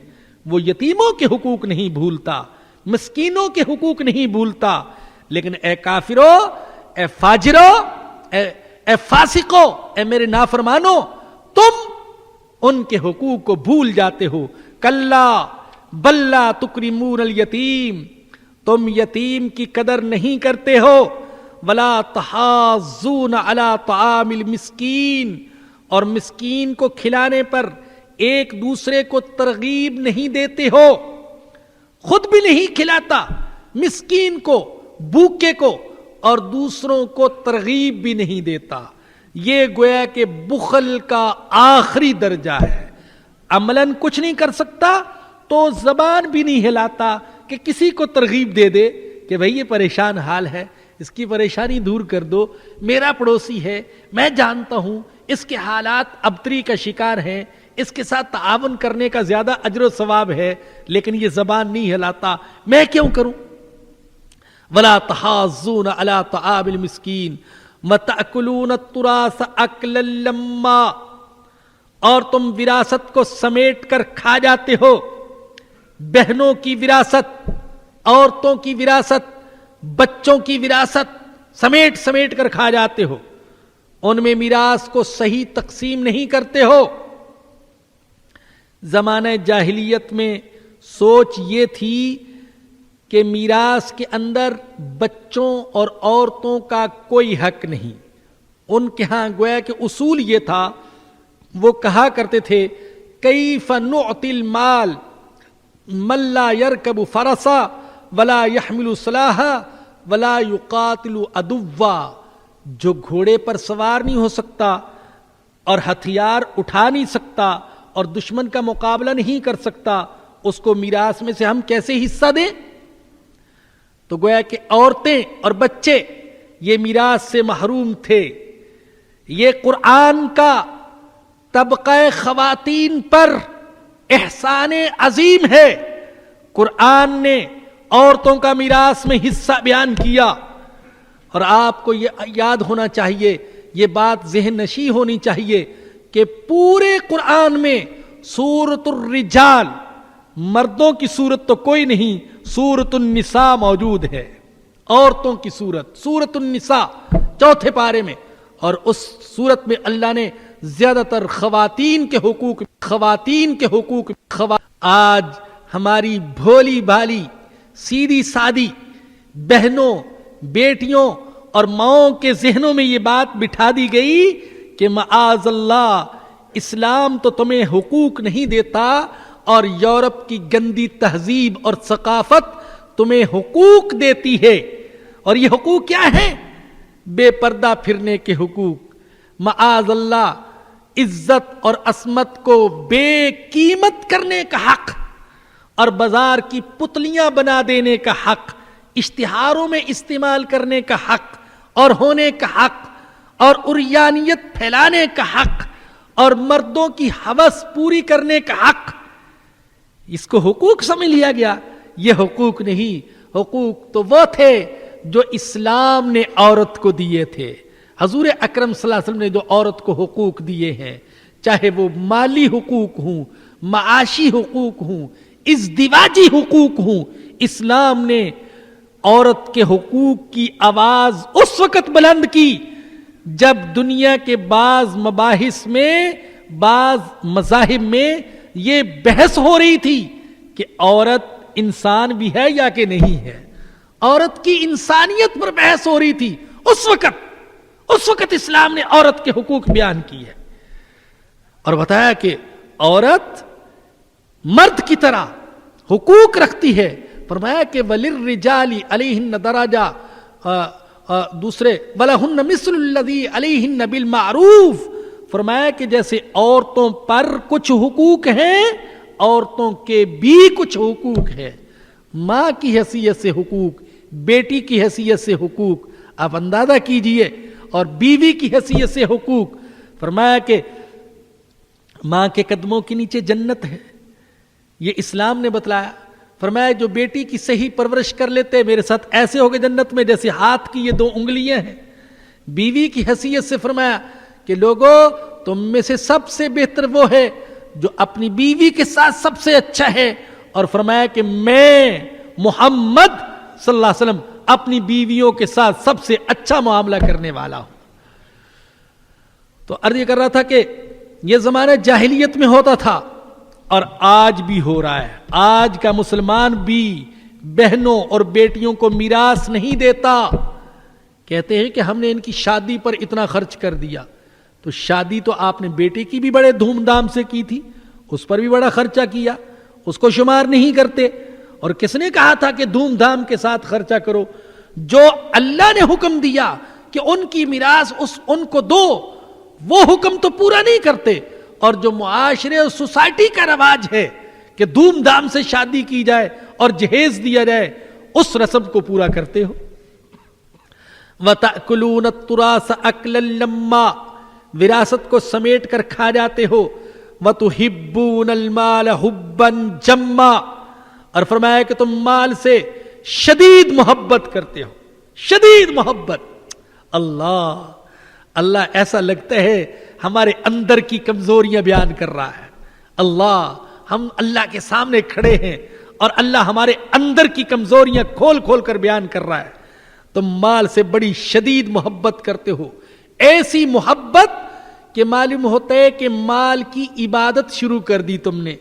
وہ یتیموں کے حقوق نہیں بھولتا، مسکینوں کے حقوق نہیں بھولتا۔ لیکن اے کافرو، اے فاجرو، اے فاسقو، اے میرے نافرمانو، تم ان کے حقوق کو بھول جاتے ہو۔ کلا بل لا تکرمون الیتیم، تم یتیم کی قدر نہیں کرتے ہو۔ ولا تحاضون علی طعام المسکین، اور مسکین کو کھلانے پر ایک دوسرے کو ترغیب نہیں دیتے ہو، خود بھی نہیں کھلاتا مسکین کو، بھوکے کو، اور دوسروں کو ترغیب بھی نہیں دیتا۔ یہ گویا کہ بخل کا آخری درجہ ہے۔ عملاً کچھ نہیں کر سکتا تو زبان بھی نہیں ہلاتا کہ کسی کو ترغیب دے دے کہ بھئی یہ پریشان حال ہے، اس کی پریشانی دور کر دو، میرا پڑوسی ہے، میں جانتا ہوں اس کے حالات ابتری کا شکار ہیں، اس کے ساتھ تعاون کرنے کا زیادہ اجر و ثواب ہے، لیکن یہ زبان نہیں ہلاتا، میں کیوں کروں؟ وَلَا تَحَاضُّونَ عَلَىٰ طَعَامِ الْمِسْكِينِ وَتَأْكُلُونَ التُّرَاثَ أَكْلًا لَمًّا، اور تم وراثت کو سمیٹ کر کھا جاتے ہو۔ بہنوں کی وراثت، عورتوں کی وراثت، بچوں کی وراثت سمیٹ سمیٹ کر کھا جاتے ہو، ان میں میراث کو صحیح تقسیم نہیں کرتے ہو۔ زمانہ جاہلیت میں سوچ یہ تھی کہ میراث کے اندر بچوں اور عورتوں کا کوئی حق نہیں۔ ان کے ہاں گویا کہ اصول یہ تھا، وہ کہا کرتے تھے کیف نعطی المال من لا یرکب فرسا ولا یحمل سلاحا ولا یقاتل عدوا، جو گھوڑے پر سوار نہیں ہو سکتا اور ہتھیار اٹھا نہیں سکتا اور دشمن کا مقابلہ نہیں کر سکتا، اس کو میراث میں سے ہم کیسے حصہ دیں؟ تو گویا کہ عورتیں اور بچے یہ میراث سے محروم تھے۔ یہ قرآن کا طبقہ خواتین پر احسان عظیم ہے۔ قرآن نے عورتوں کا میراث میں حصہ بیان کیا، اور آپ کو یہ یاد ہونا چاہیے، یہ بات ذہن نشین ہونی چاہیے کہ پورے قرآن میں سورۃ الرجال، مردوں کی صورت تو کوئی نہیں، سورۃ النساء موجود ہے، عورتوں کی صورت، سورۃ النساء 4 پارے میں، اور اس صورت میں اللہ نے زیادہ تر خواتین کے حقوق آج ہماری بھولی بھالی سیدھی سادی بہنوں، بیٹیوں اور ماؤں کے ذہنوں میں یہ بات بٹھا دی گئی کہ معاذ اللہ، اسلام تو تمہیں حقوق نہیں دیتا، اور یورپ کی گندی تہذیب اور ثقافت تمہیں حقوق دیتی ہے۔ اور یہ حقوق کیا ہیں؟ بے پردہ پھرنے کے حقوق، معاذ اللہ عزت اور عصمت کو بے قیمت کرنے کا حق، اور بازار کی پتلیاں بنا دینے کا حق، اشتہاروں میں استعمال کرنے کا حق اور ہونے کا حق، اور عریانیت پھیلانے کا حق، اور مردوں کی ہوس پوری کرنے کا حق، اس کو حقوق سمجھ لیا گیا۔ یہ حقوق نہیں، حقوق تو وہ تھے جو اسلام نے عورت کو دیے تھے۔ حضور اکرم صلی اللہ علیہ وسلم نے جو عورت کو حقوق دیے ہیں، چاہے وہ مالی حقوق ہوں، معاشی حقوق ہوں، ازدواجی حقوق ہوں، اسلام نے عورت کے حقوق کی آواز اس وقت بلند کی جب دنیا کے بعض مباحث میں، بعض مذاہب میں یہ بحث ہو رہی تھی کہ عورت انسان بھی ہے یا کہ نہیں ہے، عورت کی انسانیت پر بحث ہو رہی تھی۔ اس وقت اسلام نے عورت کے حقوق بیان کی ہے اور بتایا کہ عورت مرد کی طرح حقوق رکھتی ہے۔ فرمایا کہ وَلِلرِّجَالِ عَلَيْهِنَّ دَرَجَةٌ، دوسرے وَلَهُنَّ مِثْلُ الَّذِي عَلَيْهِنَّ بِالْمَعْرُوفِ، فرمایا کہ جیسے عورتوں پر کچھ حقوق ہیں، عورتوں کے بھی کچھ حقوق ہیں۔ ماں کی حیثیت سے حقوق، بیٹی کی حیثیت سے حقوق، آپ اندازہ کیجئے، اور بیوی کی حیثیت سے حقوق۔ فرمایا کہ ماں کے قدموں کے نیچے جنت ہے، یہ اسلام نے بتلایا. فرمایا جو بیٹی کی صحیح پرورش کر لیتے میرے ساتھ ایسے ہوگے جنت میں جیسے ہاتھ کی یہ 2 انگلیاں ہیں. بیوی کی حیثیت سے فرمایا کہ لوگوں تم میں سے سب سے بہتر وہ ہے جو اپنی بیوی کے ساتھ سب سے اچھا ہے، اور فرمایا کہ میں محمد صلی اللہ علیہ وسلم اپنی بیویوں کے ساتھ سب سے اچھا معاملہ کرنے والا ہوں. تو عرض یہ کر رہا تھا کہ یہ زمانہ جاہلیت میں ہوتا تھا اور آج بھی ہو رہا ہے. آج کا مسلمان بھی بہنوں اور بیٹیوں کو میراث نہیں دیتا. کہتے ہیں کہ ہم نے ان کی شادی پر اتنا خرچ کر دیا. تو شادی تو آپ نے بیٹے کی بھی بڑے دھوم دھام سے کی تھی، اس پر بھی بڑا خرچہ کیا، اس کو شمار نہیں کرتے. اور کس نے کہا تھا کہ دھوم دھام کے ساتھ خرچہ کرو؟ جو اللہ نے حکم دیا کہ ان کی میراث ان کو دو، وہ حکم تو پورا نہیں کرتے. اور جو معاشرے اور سوسائٹی کا رواج ہے کہ دھوم دھام سے شادی کی جائے اور جہیز دیا جائے، اس رسم کو پورا کرتے ہو. وَتَأْكُلُونَ التُّرَاثَ أَكْلًا لَمًّا، وراثت کو سمیٹ کر کھا جاتے ہو. وَتُحِبُّونَ الْمَالَ حُبًّا جَمًّا، اور فرمایا کہ تم مال سے شدید محبت کرتے ہو، شدید محبت. اللہ ایسا لگتا ہے ہمارے اندر کی کمزوریاں بیان کر رہا ہے. ہم اللہ کے سامنے کھڑے ہیں اور اللہ ہمارے اندر کی کمزوریاں کھول کھول کر بیان کر رہا ہے. تم مال سے بڑی شدید محبت کرتے ہو، ایسی محبت کہ معلوم ہوتا ہے کہ مال کی عبادت شروع کر دی تم نے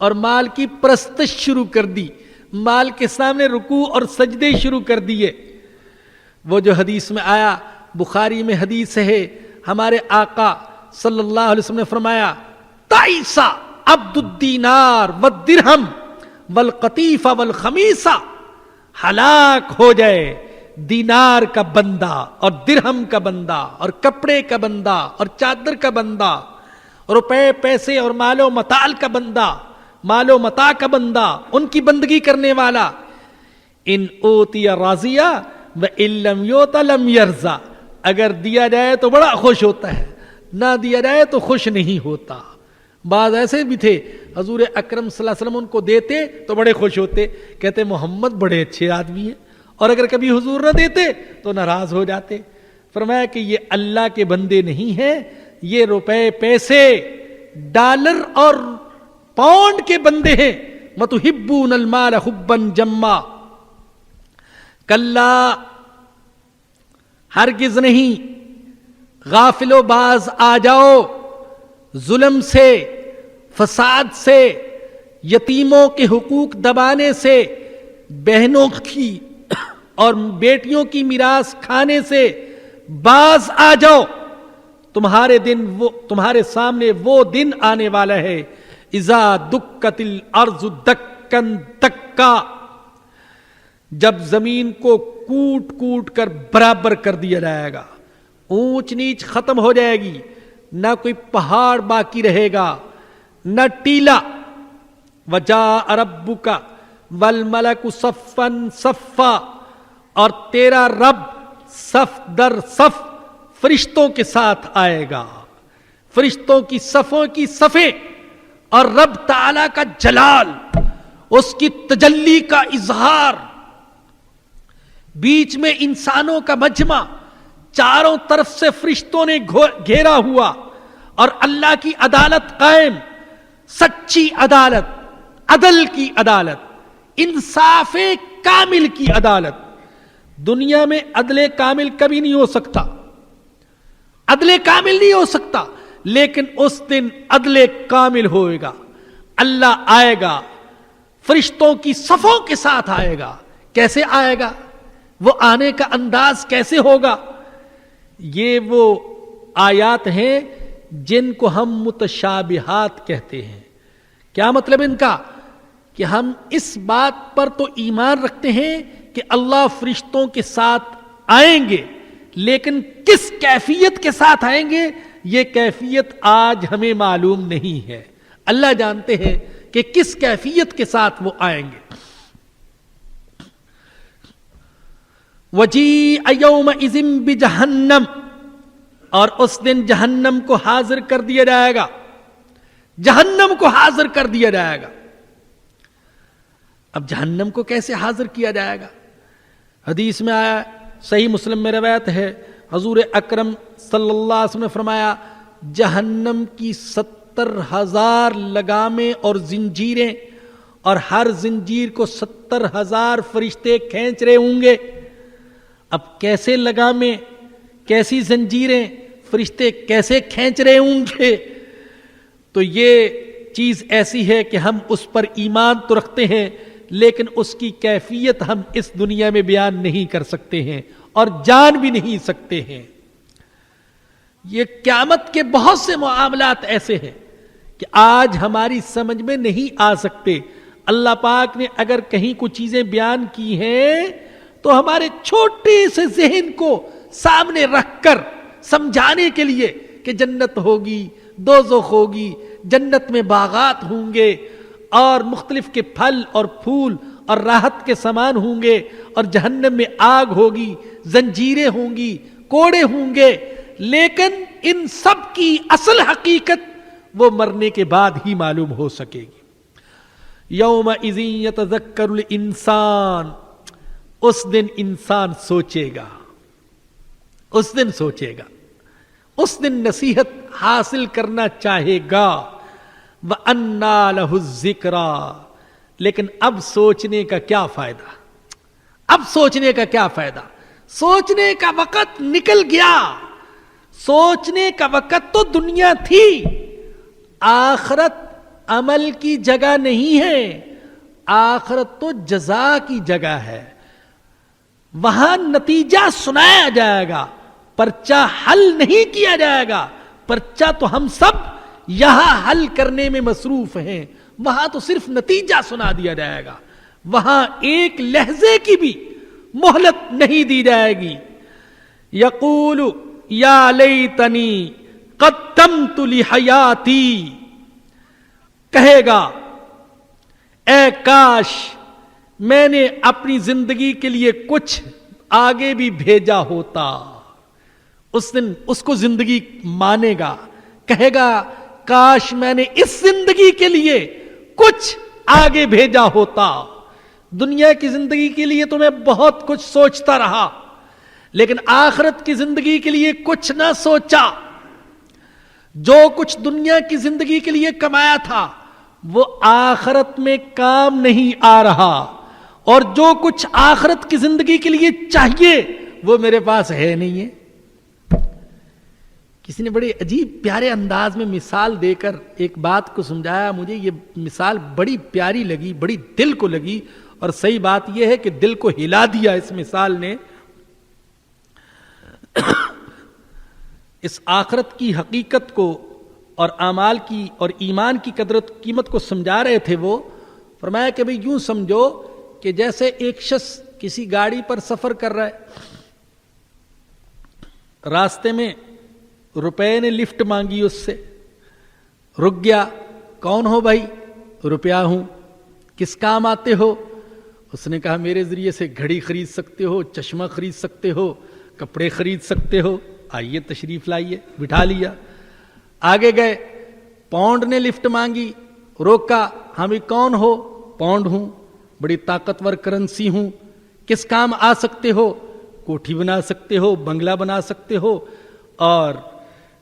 اور مال کی پرستش شروع کر دی، مال کے سامنے رکوع اور سجدے شروع کر دیے. وہ جو حدیث میں آیا، بخاری میں حدیث ہے، ہمارے آقا صلی اللہ علیہ وسلم نے فرمایا تعیسا عبد الدینار والدرہم والقطیفہ والخمیسہ، ہلاک ہو جائے دینار کا بندہ اور درہم کا بندہ اور کپڑے کا بندہ اور چادر کا بندہ، روپے پیسے اور مال و متاع کا بندہ، مال و متاع کا بندہ، ان کی بندگی کرنے والا. ان اوتی راضیہ وان لم یؤت لم یرضى، اگر دیا جائے تو بڑا خوش ہوتا ہے، نہ دیا جائے تو خوش نہیں ہوتا. بعض ایسے بھی تھے حضور اکرم صلی اللہ علیہ وسلم ان کو دیتے تو بڑے خوش ہوتے، کہتے محمد بڑے اچھے آدمی ہیں، اور اگر کبھی حضور نہ دیتے تو ناراض ہو جاتے. فرمایا کہ یہ اللہ کے بندے نہیں ہیں، یہ روپے پیسے ڈالر اور پاؤنڈ کے بندے ہیں. وَتُحِبُّونَ الْمَالَ حُبًّا جَمًّا، کلا ہرگز نہیں. غافل و باز آ جاؤ ظلم سے، فساد سے، یتیموں کے حقوق دبانے سے، بہنوں کی اور بیٹیوں کی میراث کھانے سے باز آ جاؤ. تمہارے سامنے وہ دن آنے والا ہے اذا دکت الارض دکن دکا، جب زمین کو کوٹ کوٹ کر برابر کر دیا جائے گا، اونچ نیچ ختم ہو جائے گی، نہ کوئی پہاڑ باقی رہے گا نہ ٹیلا. وجاء ربک والملک صفا صفا، اور تیرا رب صف در صف فرشتوں کے ساتھ آئے گا، فرشتوں کی صفوں کی صفیں، اور رب تعالی کا جلال، اس کی تجلی کا اظہار، بیچ میں انسانوں کا مجمع، چاروں طرف سے فرشتوں نے گھیرا ہوا، اور اللہ کی عدالت قائم، سچی عدالت، عدل کی عدالت، انصاف کامل کی عدالت. دنیا میں عدل کامل کبھی نہیں ہو سکتا، عدل کامل نہیں ہو سکتا، لیکن اس دن عدل کامل ہوئے گا. اللہ آئے گا، فرشتوں کی صفوں کے ساتھ آئے گا. کیسے آئے گا؟ وہ آنے کا انداز کیسے ہوگا؟ یہ وہ آیات ہیں جن کو ہم متشابہات کہتے ہیں. کیا مطلب ان کا؟ کہ ہم اس بات پر تو ایمان رکھتے ہیں کہ اللہ فرشتوں کے ساتھ آئیں گے، لیکن کس کیفیت کے ساتھ آئیں گے یہ کیفیت آج ہمیں معلوم نہیں ہے. اللہ جانتے ہیں کہ کس کیفیت کے ساتھ وہ آئیں گے. وَجِيءَ يَوْمَئِذٍ بِجَهَنَّمَ، اور اس دن جہنم کو حاضر کر دیا جائے گا. جہنم کو حاضر کر دیا جائے گا. اب جہنم کو کیسے حاضر کیا جائے گا؟ حدیث میں آیا، صحیح مسلم میں روایت ہے، حضور اکرم صلی اللہ علیہ وسلم نے فرمایا جہنم کی 70,000 لگامیں اور زنجیریں، اور ہر زنجیر کو 70,000 فرشتے کھینچ رہے ہوں گے. اب کیسے لگامیں، کیسی زنجیریں، فرشتے کیسے کھینچ رہے ہوں گے؟ تو یہ چیز ایسی ہے کہ ہم اس پر ایمان تو رکھتے ہیں، لیکن اس کی کیفیت ہم اس دنیا میں بیان نہیں کر سکتے ہیں اور جان بھی نہیں سکتے ہیں. یہ قیامت کے بہت سے معاملات ایسے ہیں کہ آج ہماری سمجھ میں نہیں آ سکتے. اللہ پاک نے اگر کہیں کچھ چیزیں بیان کی ہیں تو ہمارے چھوٹے سے ذہن کو سامنے رکھ کر سمجھانے کے لیے کہ جنت ہوگی، دوزخ ہوگی، جنت میں باغات ہوں گے اور مختلف کے پھل اور پھول اور راحت کے سامان ہوں گے، اور جہنم میں آگ ہوگی، زنجیریں ہوں گی، کوڑے ہوں گے، لیکن ان سب کی اصل حقیقت وہ مرنے کے بعد ہی معلوم ہو سکے گی. یومئذ یتذکر الانسان، اس دن انسان سوچے گا، اس دن سوچے گا، اس دن نصیحت حاصل کرنا چاہے گا. وَأَنَّى لَهُ الذِّكْرَى، لیکن اب سوچنے کا کیا فائدہ؟ اب سوچنے کا کیا فائدہ؟ سوچنے کا وقت نکل گیا. سوچنے کا وقت تو دنیا تھی. آخرت عمل کی جگہ نہیں ہے، آخرت تو جزا کی جگہ ہے. وہاں نتیجہ سنایا جائے گا، پرچہ حل نہیں کیا جائے گا. پرچہ تو ہم سب یہاں حل کرنے میں مصروف ہیں، وہاں تو صرف نتیجہ سنا دیا جائے گا. وہاں ایک لہجے کی بھی مہلت نہیں دی جائے گی. یقول یا لیتنی قدمت لحیاتی، کہے گا اے کاش میں نے اپنی زندگی کے لیے کچھ آگے بھی بھیجا ہوتا. اس دن اس کو زندگی مانے گا، کہے گا کاش میں نے اس زندگی کے لیے کچھ آگے بھیجا ہوتا. دنیا کی زندگی کے لیے تو میں بہت کچھ سوچتا رہا، لیکن آخرت کی زندگی کے لیے کچھ نہ سوچا. جو کچھ دنیا کی زندگی کے لیے کمایا تھا وہ آخرت میں کام نہیں آ رہا، اور جو کچھ آخرت کی زندگی کے لیے چاہیے وہ میرے پاس ہے نہیں ہے. کسی نے بڑے عجیب پیارے انداز میں مثال دے کر ایک بات کو سمجھایا. مجھے یہ مثال بڑی پیاری لگی، بڑی دل کو لگی، اور صحیح بات یہ ہے کہ دل کو ہلا دیا اس مثال نے. اس آخرت کی حقیقت کو اور اعمال کی اور ایمان کی قدرت قیمت کو سمجھا رہے تھے. وہ فرمایا کہ بھئی یوں سمجھو کہ جیسے ایک شخص کسی گاڑی پر سفر کر رہا ہے، راستے میں روپے نے لفٹ مانگی، اس سے رک گیا. کون ہو بھائی؟ روپیہ ہوں. کس کام آتے ہو؟ اس نے کہا میرے ذریعے سے گھڑی خرید سکتے ہو، چشمہ خرید سکتے ہو، کپڑے خرید سکتے ہو، آئیے تشریف لائیے. بٹھا لیا. آگے گئے، پاؤنڈ نے لفٹ مانگی، روکا. ہم بھی کون ہو؟ پاؤنڈ ہوں، بڑی طاقتور کرنسی ہوں. کس کام آ سکتے ہو؟ کوٹھی بنا سکتے ہو، بنگلہ بنا سکتے ہو، اور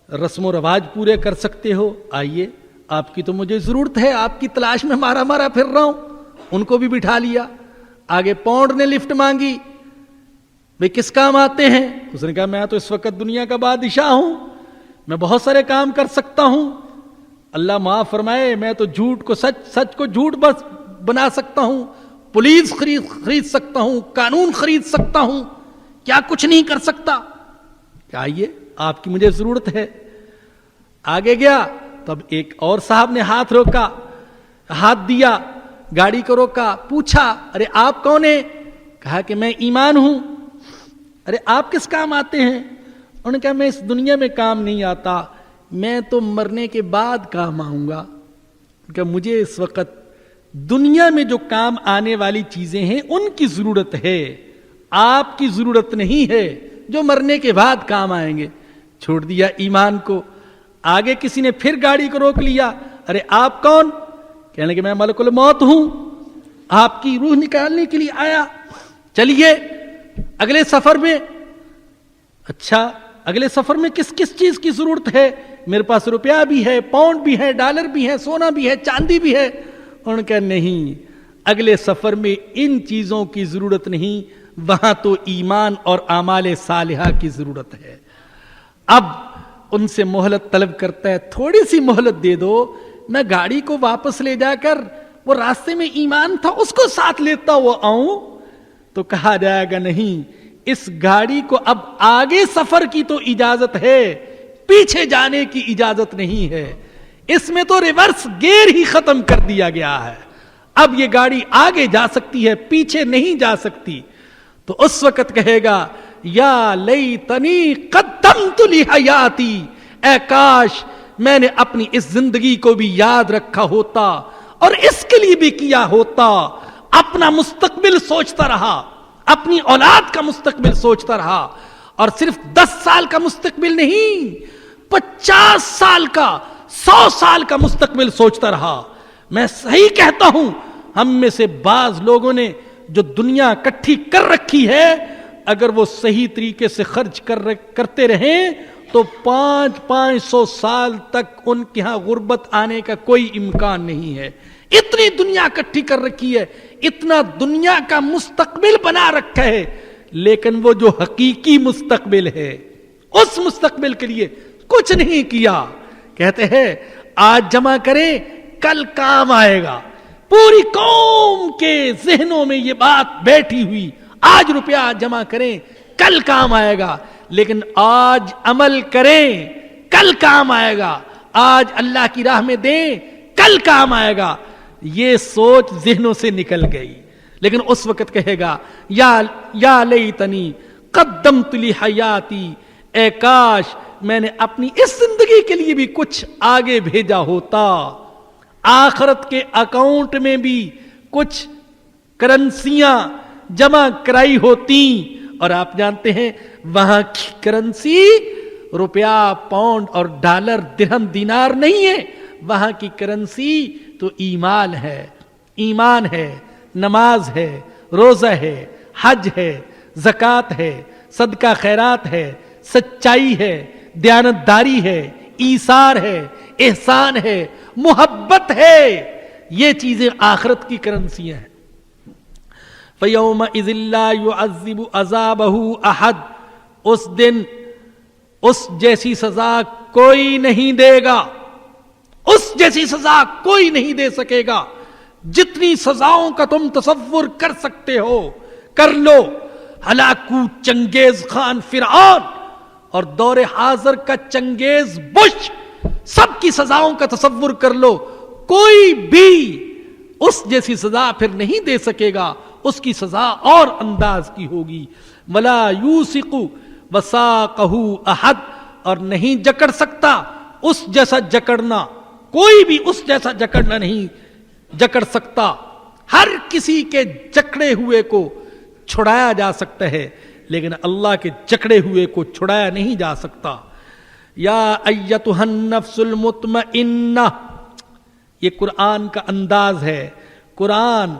رسم و رواج پورے کر سکتے ہو. آئیے، آپ کی تو مجھے ضرورت ہے، آپ کی تلاش میں مارا مارا پھر رہا ہوں. ان کو بھی بٹھا لیا. آگے پاؤنڈ نے لفٹ مانگی، بھئی کس کام آتے ہیں؟ اس نے کہا میں تو اس وقت دنیا کا بادشاہ ہوں، میں بہت سارے کام کر سکتا ہوں. اللہ معاف فرمائے، میں تو جھوٹ کو سچ، سچ کو جھوٹ بس بنا سکتا ہوں، پولیس خرید سکتا ہوں، قانون خرید سکتا ہوں، کیا کچھ نہیں کر سکتا. کہ آئیے، آپ کی مجھے ضرورت ہے. آگے گیا، تب ایک اور صاحب نے ہاتھ روکا، ہاتھ دیا، گاڑی کو روکا. پوچھا ارے آپ کون ہیں؟ کہا کہ میں ایمان ہوں. ارے آپ کس کام آتے ہیں؟ انہوں نے کہا میں اس دنیا میں کام نہیں آتا، میں تو مرنے کے بعد کام آؤں گا. کہ مجھے اس وقت دنیا میں جو کام آنے والی چیزیں ہیں ان کی ضرورت ہے، آپ کی ضرورت نہیں ہے جو مرنے کے بعد کام آئیں گے. چھوڑ دیا ایمان کو. آگے کسی نے پھر گاڑی کو روک لیا. ارے آپ کون؟ کہنے لگے میں ملک الموت ہوں, آپ کی روح نکالنے کے لیے آیا, چلیے اگلے سفر میں. اچھا اگلے سفر میں کس کس چیز کی ضرورت ہے؟ میرے پاس روپیہ بھی ہے, پاؤنڈ بھی ہے, ڈالر بھی ہے, سونا بھی ہے, چاندی بھی ہے. انہوں نے کہا نہیں, اگلے سفر میں ان چیزوں کی ضرورت نہیں, وہاں تو ایمان اور اعمال صالحہ کی ضرورت ہے. اب ان سے مہلت طلب کرتا ہے, تھوڑی سی مہلت دے دو, میں گاڑی کو واپس لے جا کر وہ راستے میں ایمان تھا اس کو ساتھ لیتا ہوا آؤں. تو کہا جائے گا نہیں, اس گاڑی کو اب آگے سفر کی تو اجازت ہے, پیچھے جانے کی اجازت نہیں ہے. اس میں تو ریورس گیئر ہی ختم کر دیا گیا ہے. اب یہ گاڑی آگے جا سکتی ہے, پیچھے نہیں جا سکتی. تو اس وقت کہے گا یا لیتنی قدمت لحیاتی, اے کاش میں نے اپنی اس زندگی کو بھی یاد رکھا ہوتا اور اس کے لیے بھی کیا ہوتا. اپنا مستقبل سوچتا رہا, اپنی اولاد کا مستقبل سوچتا رہا, اور صرف 10 سال کا مستقبل نہیں, 50 سال کا, 100 سال کا مستقبل سوچتا رہا. میں صحیح کہتا ہوں, ہم میں سے بعض لوگوں نے جو دنیا اکٹھی کر رکھی ہے, اگر وہ صحیح طریقے سے خرچ کرتے رہیں تو 500 سال تک ان کے ہاں غربت آنے کا کوئی امکان نہیں ہے. اتنی دنیا اکٹھی کر رکھی ہے, اتنا دنیا کا مستقبل بنا رکھا ہے, لیکن وہ جو حقیقی مستقبل ہے اس مستقبل کے لیے کچھ نہیں کیا. کہتے ہیں آج جمع کریں کل کام آئے گا. پوری قوم کے ذہنوں میں یہ بات بیٹھی ہوئی, آج روپیہ جمع کریں کل کام آئے گا, لیکن آج عمل کریں کل کام آئے گا, آج اللہ کی راہ میں دیں کل کام آئے گا. یہ سوچ ذہنوں سے نکل گئی. لیکن اس وقت کہے گا یا لیتنی قدمت لحیاتی, اے کاش میں نے اپنی اس زندگی کے لیے بھی کچھ آگے بھیجا ہوتا, آخرت کے اکاؤنٹ میں بھی کچھ کرنسیاں جمع کرائی ہوتی. اور آپ جانتے ہیں وہاں کی کرنسی روپیہ, پاؤنڈ اور ڈالر, درہم, دینار نہیں ہے. وہاں کی کرنسی تو ایمان ہے, ایمان ہے, نماز ہے, روزہ ہے, حج ہے, زکوٰۃ ہے, صدقہ خیرات ہے, سچائی ہے, دیانتداری ہے, ایثار ہے, احسان ہے, محبت ہے. یہ چیزیں آخرت کی کرنسیاں ہیں. فَيَوْمَئِذٍ لَّا يُعَذِّبُ عَذَابَهُ أَحَدٌ, اس دن اس جیسی سزا کوئی نہیں دے گا, اس جیسی سزا کوئی نہیں دے سکے گا. جتنی سزاؤں کا تم تصور کر سکتے ہو کر لو. ہلاکو چنگیز خان فرعون اور دور حاضر کا چنگیز بش, سب کی سزاؤں کا تصور کر لو, کوئی بھی اس جیسی سزا پھر نہیں دے سکے گا. اس کی سزا اور انداز کی ہوگی. ولا یوثق وثاقہ احد, اور نہیں جکڑ سکتا اس جیسا جکڑنا, کوئی بھی اس جیسا جکڑنا نہیں جکڑ سکتا. ہر کسی کے جکڑے ہوئے کو چھڑایا جا سکتا ہے, لیکن اللہ کے جکڑے ہوئے کو چھڑایا نہیں جا سکتا. یا ایتھا النفس المطمئنہ, یہ قرآن کا انداز ہے. قرآن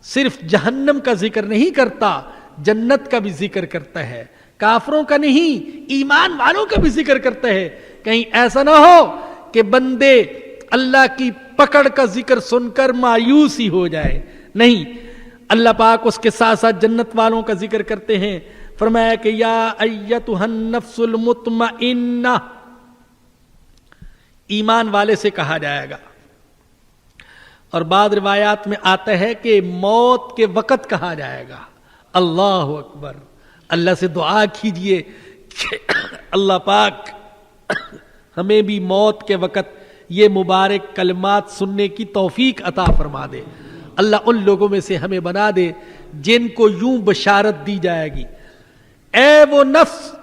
صرف جہنم کا ذکر نہیں کرتا, جنت کا بھی ذکر کرتا ہے. کافروں کا نہیں, ایمان والوں کا بھی ذکر کرتا ہے. کہیں ایسا نہ ہو کہ بندے اللہ کی پکڑ کا ذکر سن کر مایوس ہی ہو جائے. نہیں, اللہ پاک اس کے ساتھ ساتھ جنت والوں کا ذکر کرتے ہیں. فرمایا کہ یا ایتھا النفس المطمئنہ, ایمان والے سے کہا جائے گا. اور بعض روایات میں آتا ہے کہ موت کے وقت کہا جائے گا. اللہ اکبر. اللہ سے دعا کیجئے کہ اللہ پاک ہمیں بھی موت کے وقت یہ مبارک کلمات سننے کی توفیق عطا فرما دے. اللہ ان لوگوں میں سے ہمیں بنا دے جن کو یوں بشارت دی جائے گی, اے وہ نفس,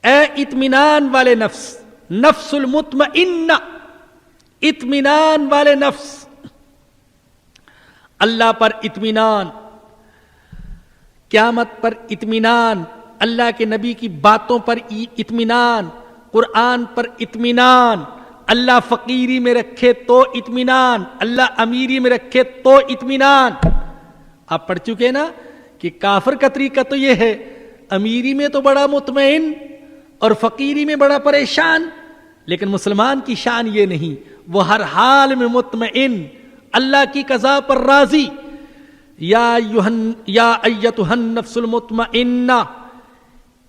اے اطمینان والے نفس, نفس المطمئنہ, اطمینان والے نفس, اللہ پر اطمینان, قیامت پر اطمینان, اللہ کے نبی کی باتوں پر اطمینان، قرآن پر اطمینان، اللہ فقیری میں رکھے تو اطمینان، اللہ امیری میں رکھے تو اطمینان۔ آپ پڑھ چکے نا کہ کافر کا طریقہ تو یہ ہے، امیری میں تو بڑا مطمئن اور فقیری میں بڑا پریشان، لیکن مسلمان کی شان یہ نہیں، وہ ہر حال میں مطمئن، اللہ کی قضا پر راضی۔ یا ایتھا النفس المطمئنہ،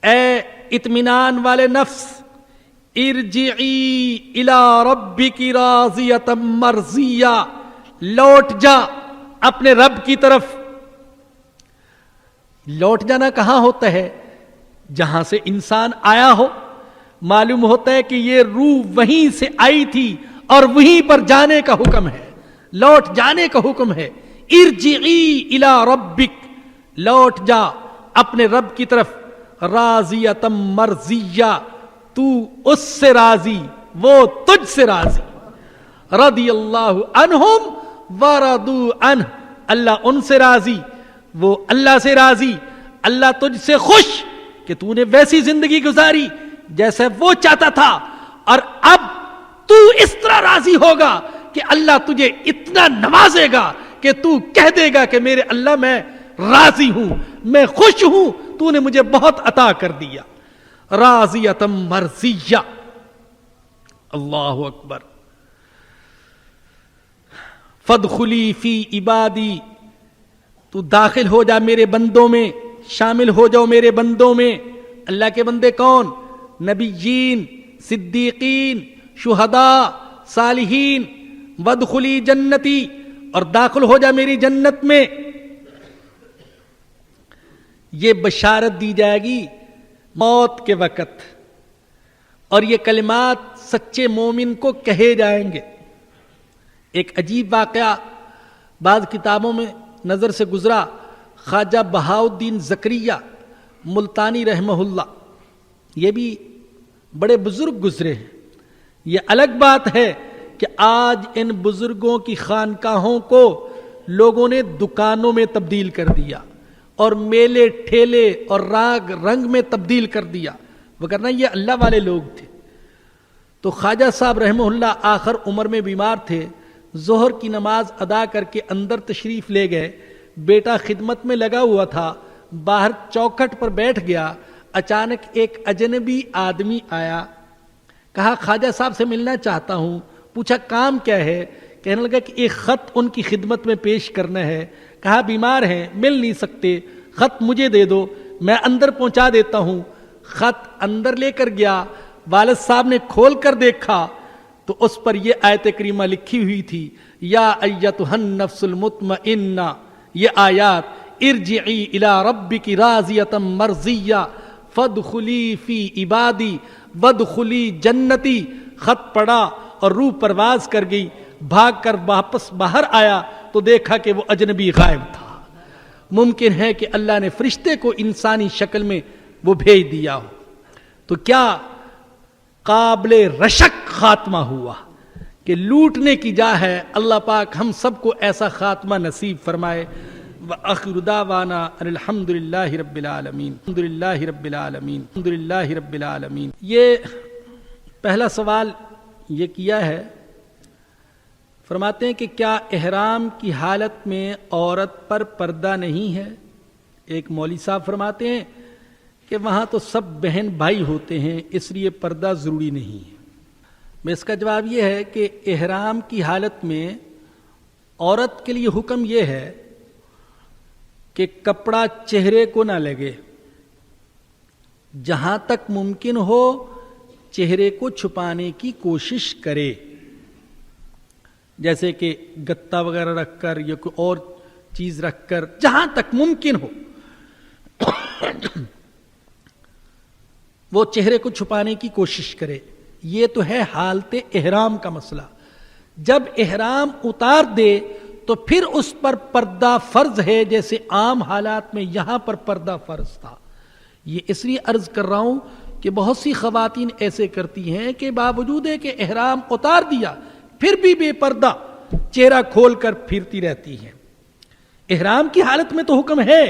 اے اطمینان والے نفس، ارجعی الی ربک راضیۃ مرضیہ، لوٹ جا اپنے رب کی طرف۔ لوٹ جانا کہاں ہوتا ہے؟ جہاں سے انسان آیا ہو۔ معلوم ہوتا ہے کہ یہ روح وہیں سے آئی تھی اور وہیں پر جانے کا حکم ہے، لوٹ جانے کا حکم ہے۔ ارجعی الی ربک، لوٹ جا اپنے رب کی طرف، راضیۃ مرضیہ، تو اس سے راضی، وہ تجھ سے راضی۔ رضی اللہ عنہم ورضوا عنہ، اللہ ان سے راضی، وہ اللہ سے راضی۔ اللہ تجھ سے خوش کہ تو نے ویسی زندگی گزاری جیسے وہ چاہتا تھا، اور اب تو اس طرح راضی ہوگا کہ اللہ تجھے اتنا نوازے گا کہ تو کہہ دے گا کہ میرے اللہ میں راضی ہوں، میں خوش ہوں، تو نے مجھے بہت عطا کر دیا۔ راضیۃ مرضیہ، اللہ اکبر۔ فادخلی فی عبادی، تو داخل ہو جا میرے بندوں میں، شامل ہو جاؤ میرے بندوں میں۔ اللہ کے بندے کون؟ نبیین، صدیقین، شہداء، صالحین۔ وادخلی جنتی، اور داخل ہو جا میری جنت میں۔ یہ بشارت دی جائے گی موت کے وقت، اور یہ کلمات سچے مومن کو کہے جائیں گے۔ ایک عجیب واقعہ بعض کتابوں میں نظر سے گزرا، خواجہ بہاؤالدین زکریہ ملتانی رحمہ اللہ، یہ بھی بڑے بزرگ گزرے ہیں۔ یہ الگ بات ہے کہ آج ان بزرگوں کی خانقاہوں کو لوگوں نے دکانوں میں تبدیل کر دیا اور میلے ٹھیلے اور راگ رنگ میں تبدیل کر دیا، وگرنہ یہ اللہ والے لوگ تھے۔ تو خواجہ صاحب رحمہ اللہ آخر عمر میں بیمار تھے، ظہر کی نماز ادا کر کے اندر تشریف لے گئے، بیٹا خدمت میں لگا ہوا تھا، باہر چوکھٹ پر بیٹھ گیا، اچانک ایک اجنبی آدمی آیا، کہا خواجہ صاحب سے ملنا چاہتا ہوں۔ پوچھا کام کیا ہے؟ کہنے لگا کہ ایک خط ان کی خدمت میں پیش کرنا ہے۔ کہا بیمار ہیں، مل نہیں سکتے، خط مجھے دے دو، میں اندر پہنچا دیتا ہوں۔ خط اندر لے کر گیا، والد صاحب نے کھول کر دیکھا تو اس پر یہ آیت کریمہ لکھی ہوئی تھی، یا ایتھا النفس المطمئنہ، یہ آیات، ارجعی الی ربک راضیۃ مرضیہ فادخلی فی عبادی وادخلی جنتی۔ خط پڑا اور روح پرواز کر گئی، بھاگ کر واپس باہر آیا تو دیکھا کہ وہ اجنبی غائب تھا۔ ممکن ہے کہ اللہ نے فرشتے کو انسانی شکل میں وہ بھیج دیا ہو۔ تو کیا قابل رشک خاتمہ ہوا کہ لوٹنے کی جا ہے۔ اللہ پاک ہم سب کو ایسا خاتمہ نصیب فرمائے۔ وآخر دعوانا ان الحمد للہ رب العالمین، الحمد للہ رب العالمین، الحمد للہ رب العالمین۔ یہ پہلا سوال یہ کیا ہے، فرماتے ہیں کہ کیا احرام کی حالت میں عورت پر پردہ نہیں ہے؟ ایک مولوی صاحب فرماتے ہیں کہ وہاں تو سب بہن بھائی ہوتے ہیں، اس لیے پردہ ضروری نہیں ہے۔ میں اس کا جواب یہ ہے کہ احرام کی حالت میں عورت کے لیے حکم یہ ہے کہ کپڑا چہرے کو نہ لگے، جہاں تک ممکن ہو چہرے کو چھپانے کی کوشش کرے، جیسے کہ گتا وغیرہ رکھ کر یا کوئی اور چیز رکھ کر، جہاں تک ممکن ہو وہ چہرے کو چھپانے کی کوشش کرے۔ یہ تو ہے حالت احرام کا مسئلہ۔ جب احرام اتار دے تو پھر اس پر پردہ فرض ہے، جیسے عام حالات میں یہاں پر پردہ فرض تھا۔ یہ اس لیے عرض کر رہا ہوں کہ بہت سی خواتین ایسے کرتی ہیں کہ باوجود ہے کہ احرام اتار دیا پھر بھی بے پردہ چہرہ کھول کر پھرتی رہتی ہیں۔ احرام کی حالت میں تو حکم ہے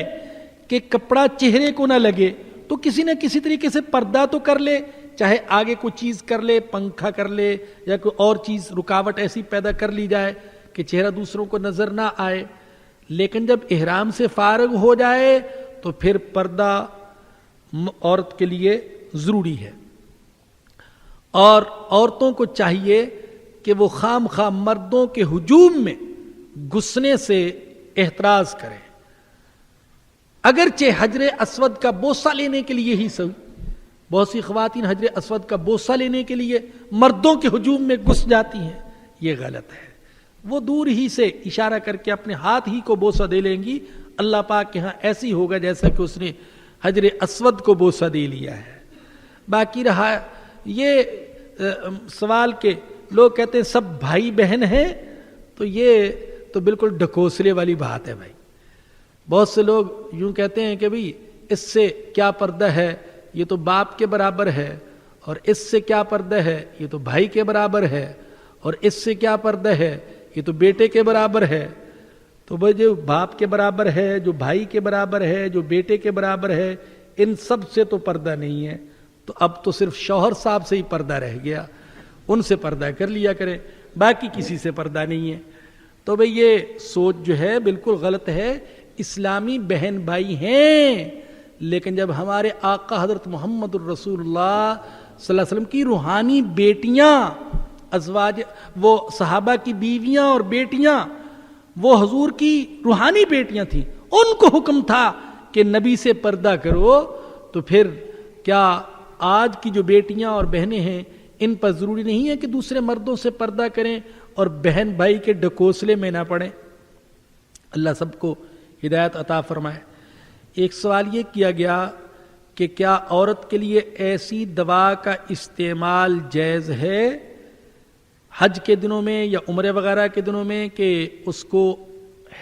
کہ کپڑا چہرے کو نہ لگے، تو کسی نہ کسی طریقے سے پردہ تو کر لے، چاہے آگے کوئی چیز کر لے، پنکھا کر لے یا کوئی اور چیز، رکاوٹ ایسی پیدا کر لی جائے کہ چہرہ دوسروں کو نظر نہ آئے. لیکن جب احرام سے فارغ ہو جائے تو پھر پردہ عورت کے لیے ضروری ہے. اور عورتوں کو چاہیے کہ وہ خام خواہ مردوں کے ہجوم میں گھسنے سے احتراز کریں، اگرچہ حجر اسود کا بوسہ لینے کے لیے ہی صحیح. بہت سی خواتین حجر اسود کا بوسہ لینے کے لیے مردوں کے ہجوم میں گھس جاتی ہیں، یہ غلط ہے. وہ دور ہی سے اشارہ کر کے اپنے ہاتھ ہی کو بوسہ دے لیں گی. اللہ پاک کے ہاں ایسی ہوگا جیسا کہ اس نے حجر اسود کو بوسہ دے لیا ہے. باقی رہا یہ سوال کہ لوگ کہتے ہیں سب بھائی بہن ہیں، تو یہ تو بالکل ڈھکوسلے والی بات ہے بھائی. بہت سے لوگ یوں کہتے ہیں کہ بھئی اس سے کیا پردہ ہے، یہ تو باپ کے برابر ہے، اور اس سے کیا پردہ ہے، یہ تو بھائی کے برابر ہے، اور اس سے کیا پردہ ہے، یہ تو بیٹے کے برابر ہے. تو بھائی جو باپ کے برابر ہے، جو بھائی کے برابر ہے، جو بیٹے کے برابر ہے، ان سب سے تو پردہ نہیں ہے. تو اب تو صرف شوہر صاحب سے ہی پردہ رہ گیا، ان سے پردہ کر لیا کریں، باقی کسی سے پردہ نہیں ہے. تو بھئی یہ سوچ جو ہے بالکل غلط ہے. اسلامی بہن بھائی ہیں، لیکن جب ہمارے آقا حضرت محمد الرسول اللہ صلی اللہ علیہ وسلم کی روحانی بیٹیاں، ازواج، وہ صحابہ کی بیویاں اور بیٹیاں، وہ حضور کی روحانی بیٹیاں تھیں، ان کو حکم تھا کہ نبی سے پردہ کرو، تو پھر کیا آج کی جو بیٹیاں اور بہنیں ہیں ان پر ضروری نہیں ہے کہ دوسرے مردوں سے پردہ کریں اور بہن بھائی کے ڈکوسلے میں نہ پڑیں؟ اللہ سب کو ہدایت عطا فرمائے. ایک سوال یہ کیا گیا کہ کیا عورت کے لیے ایسی دوا کا استعمال جائز ہے حج کے دنوں میں یا عمرے وغیرہ کے دنوں میں کہ اس کو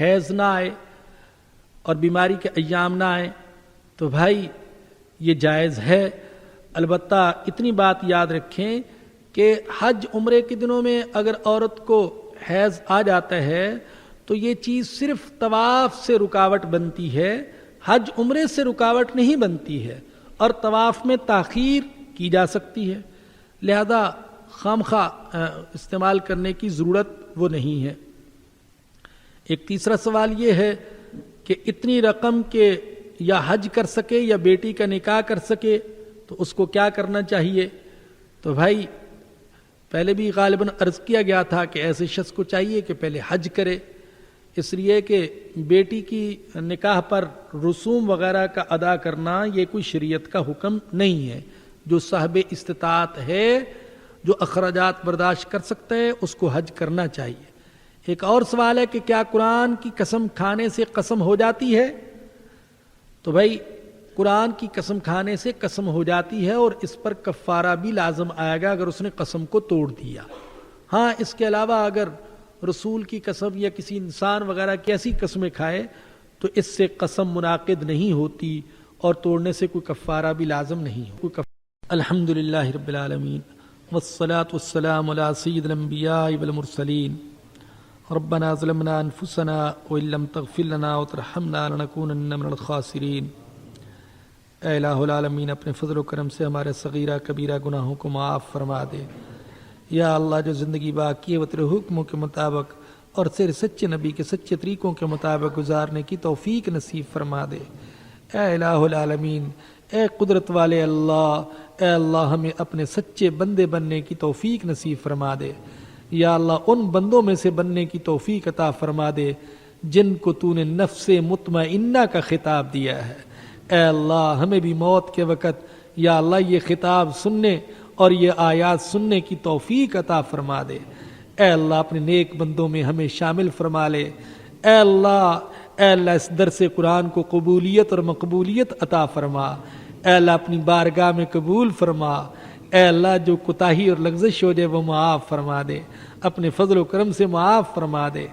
حیض نہ آئے اور بیماری کے ایام نہ آئے؟ تو بھائی یہ جائز ہے. البتہ اتنی بات یاد رکھیں کہ حج عمرے کے دنوں میں اگر عورت کو حیض آ جاتا ہے تو یہ چیز صرف طواف سے رکاوٹ بنتی ہے، حج عمرے سے رکاوٹ نہیں بنتی ہے، اور طواف میں تاخیر کی جا سکتی ہے، لہذا خامخواہ استعمال کرنے کی ضرورت وہ نہیں ہے. ایک تیسرا سوال یہ ہے کہ اتنی رقم کے یا حج کر سکے یا بیٹی کا نکاح کر سکے تو اس کو کیا کرنا چاہیے؟ تو بھائی پہلے بھی غالباً عرض کیا گیا تھا کہ ایسے شخص کو چاہیے کہ پہلے حج کرے، اس لیے کہ بیٹی کی نکاح پر رسوم وغیرہ کا ادا کرنا یہ کوئی شریعت کا حکم نہیں ہے. جو صاحب استطاعت ہے، جو اخراجات برداشت کر سکتا ہے، اس کو حج کرنا چاہیے. ایک اور سوال ہے کہ کیا قرآن کی قسم کھانے سے قسم ہو جاتی ہے؟ تو بھائی قرآن کی قسم کھانے سے قسم ہو جاتی ہے، اور اس پر کفارہ بھی لازم آئے گا اگر اس نے قسم کو توڑ دیا. ہاں اس کے علاوہ اگر رسول کی قسم یا کسی انسان وغیرہ کی ایسی قسمیں کھائے تو اس سے قسم منعقد نہیں ہوتی اور توڑنے سے کوئی کفارہ بھی لازم نہیں ہو. الحمدللہ رب العالمین والصلاة والسلام علی سید الانبیاء والمرسلین. ربنا ظلمنا انفسنا وان لم تغفر لنا وترحمنا لنکونن من الخاسرین. اے الہ العالمین اپنے فضل و کرم سے ہمارے صغیرہ کبیرہ گناہوں کو معاف فرما دے. یا اللہ جو زندگی باقی ہے وہ تیرے حکموں کے مطابق اور تیرے سچے نبی کے سچے طریقوں کے مطابق گزارنے کی توفیق نصیب فرما دے. اے الہ العالمین، اے قدرت والے اللہ، اے اللہ ہمیں اپنے سچے بندے بننے کی توفیق نصیب فرما دے. یا اللہ ان بندوں میں سے بننے کی توفیق عطا فرما دے جن کو تو نے نفس مطمئنہ کا خطاب دیا ہے. اے اللہ ہمیں بھی موت کے وقت یا اللہ یہ خطاب سننے اور یہ آیات سننے کی توفیق عطا فرما دے. اے اللہ اپنے نیک بندوں میں ہمیں شامل فرما لے. اے اللہ اس درس قرآن کو قبولیت اور مقبولیت عطا فرما. اے اللہ اپنی بارگاہ میں قبول فرما. اے اللہ جو کوتاہی اور لغزش ہو جائے وہ معاف فرما دے، اپنے فضل و کرم سے معاف فرما دے.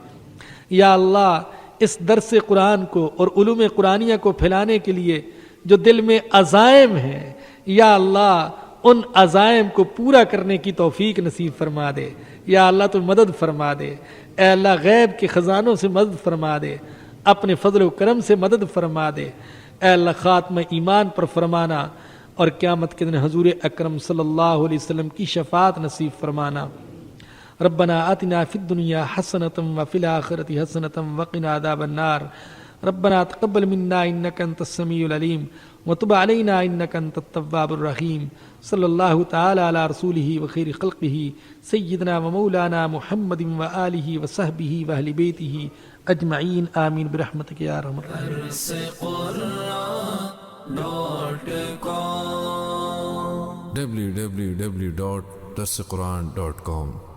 یا اللہ اس درس قرآن کو اور علوم قرآنیہ کو پھیلانے کے لیے جو دل میں عزائم ہیں، یا اللہ ان عزائم کو پورا کرنے کی توفیق نصیب فرما دے. یا اللہ تو مدد فرما دے. اے اللہ غیب کے خزانوں سے مدد فرما دے. اپنے فضل و کرم سے مدد فرما دے. اے اللہ خاتمہ ایمان پر فرمانا اور قیامت کے دن حضور اکرم صلی اللہ علیہ وسلم کی شفاعت نصیب فرمانا. ربنا آتنا فی الدنیا حسنۃ وفی الآخرۃ حسنۃ وقنا عذاب النار. ربنا تقبل منا انک انت السمیع العلیم وتب علینا انک انت التواب الرحیم. صلی اللہ تعالی علی رسولہ وخیر خلقہ سیدنا و مولانا محمد و آلہ و صحبہ و اہل بیتہ اجمعین آمین برحمتک یا ارحم الراحمین. www.darsequran.com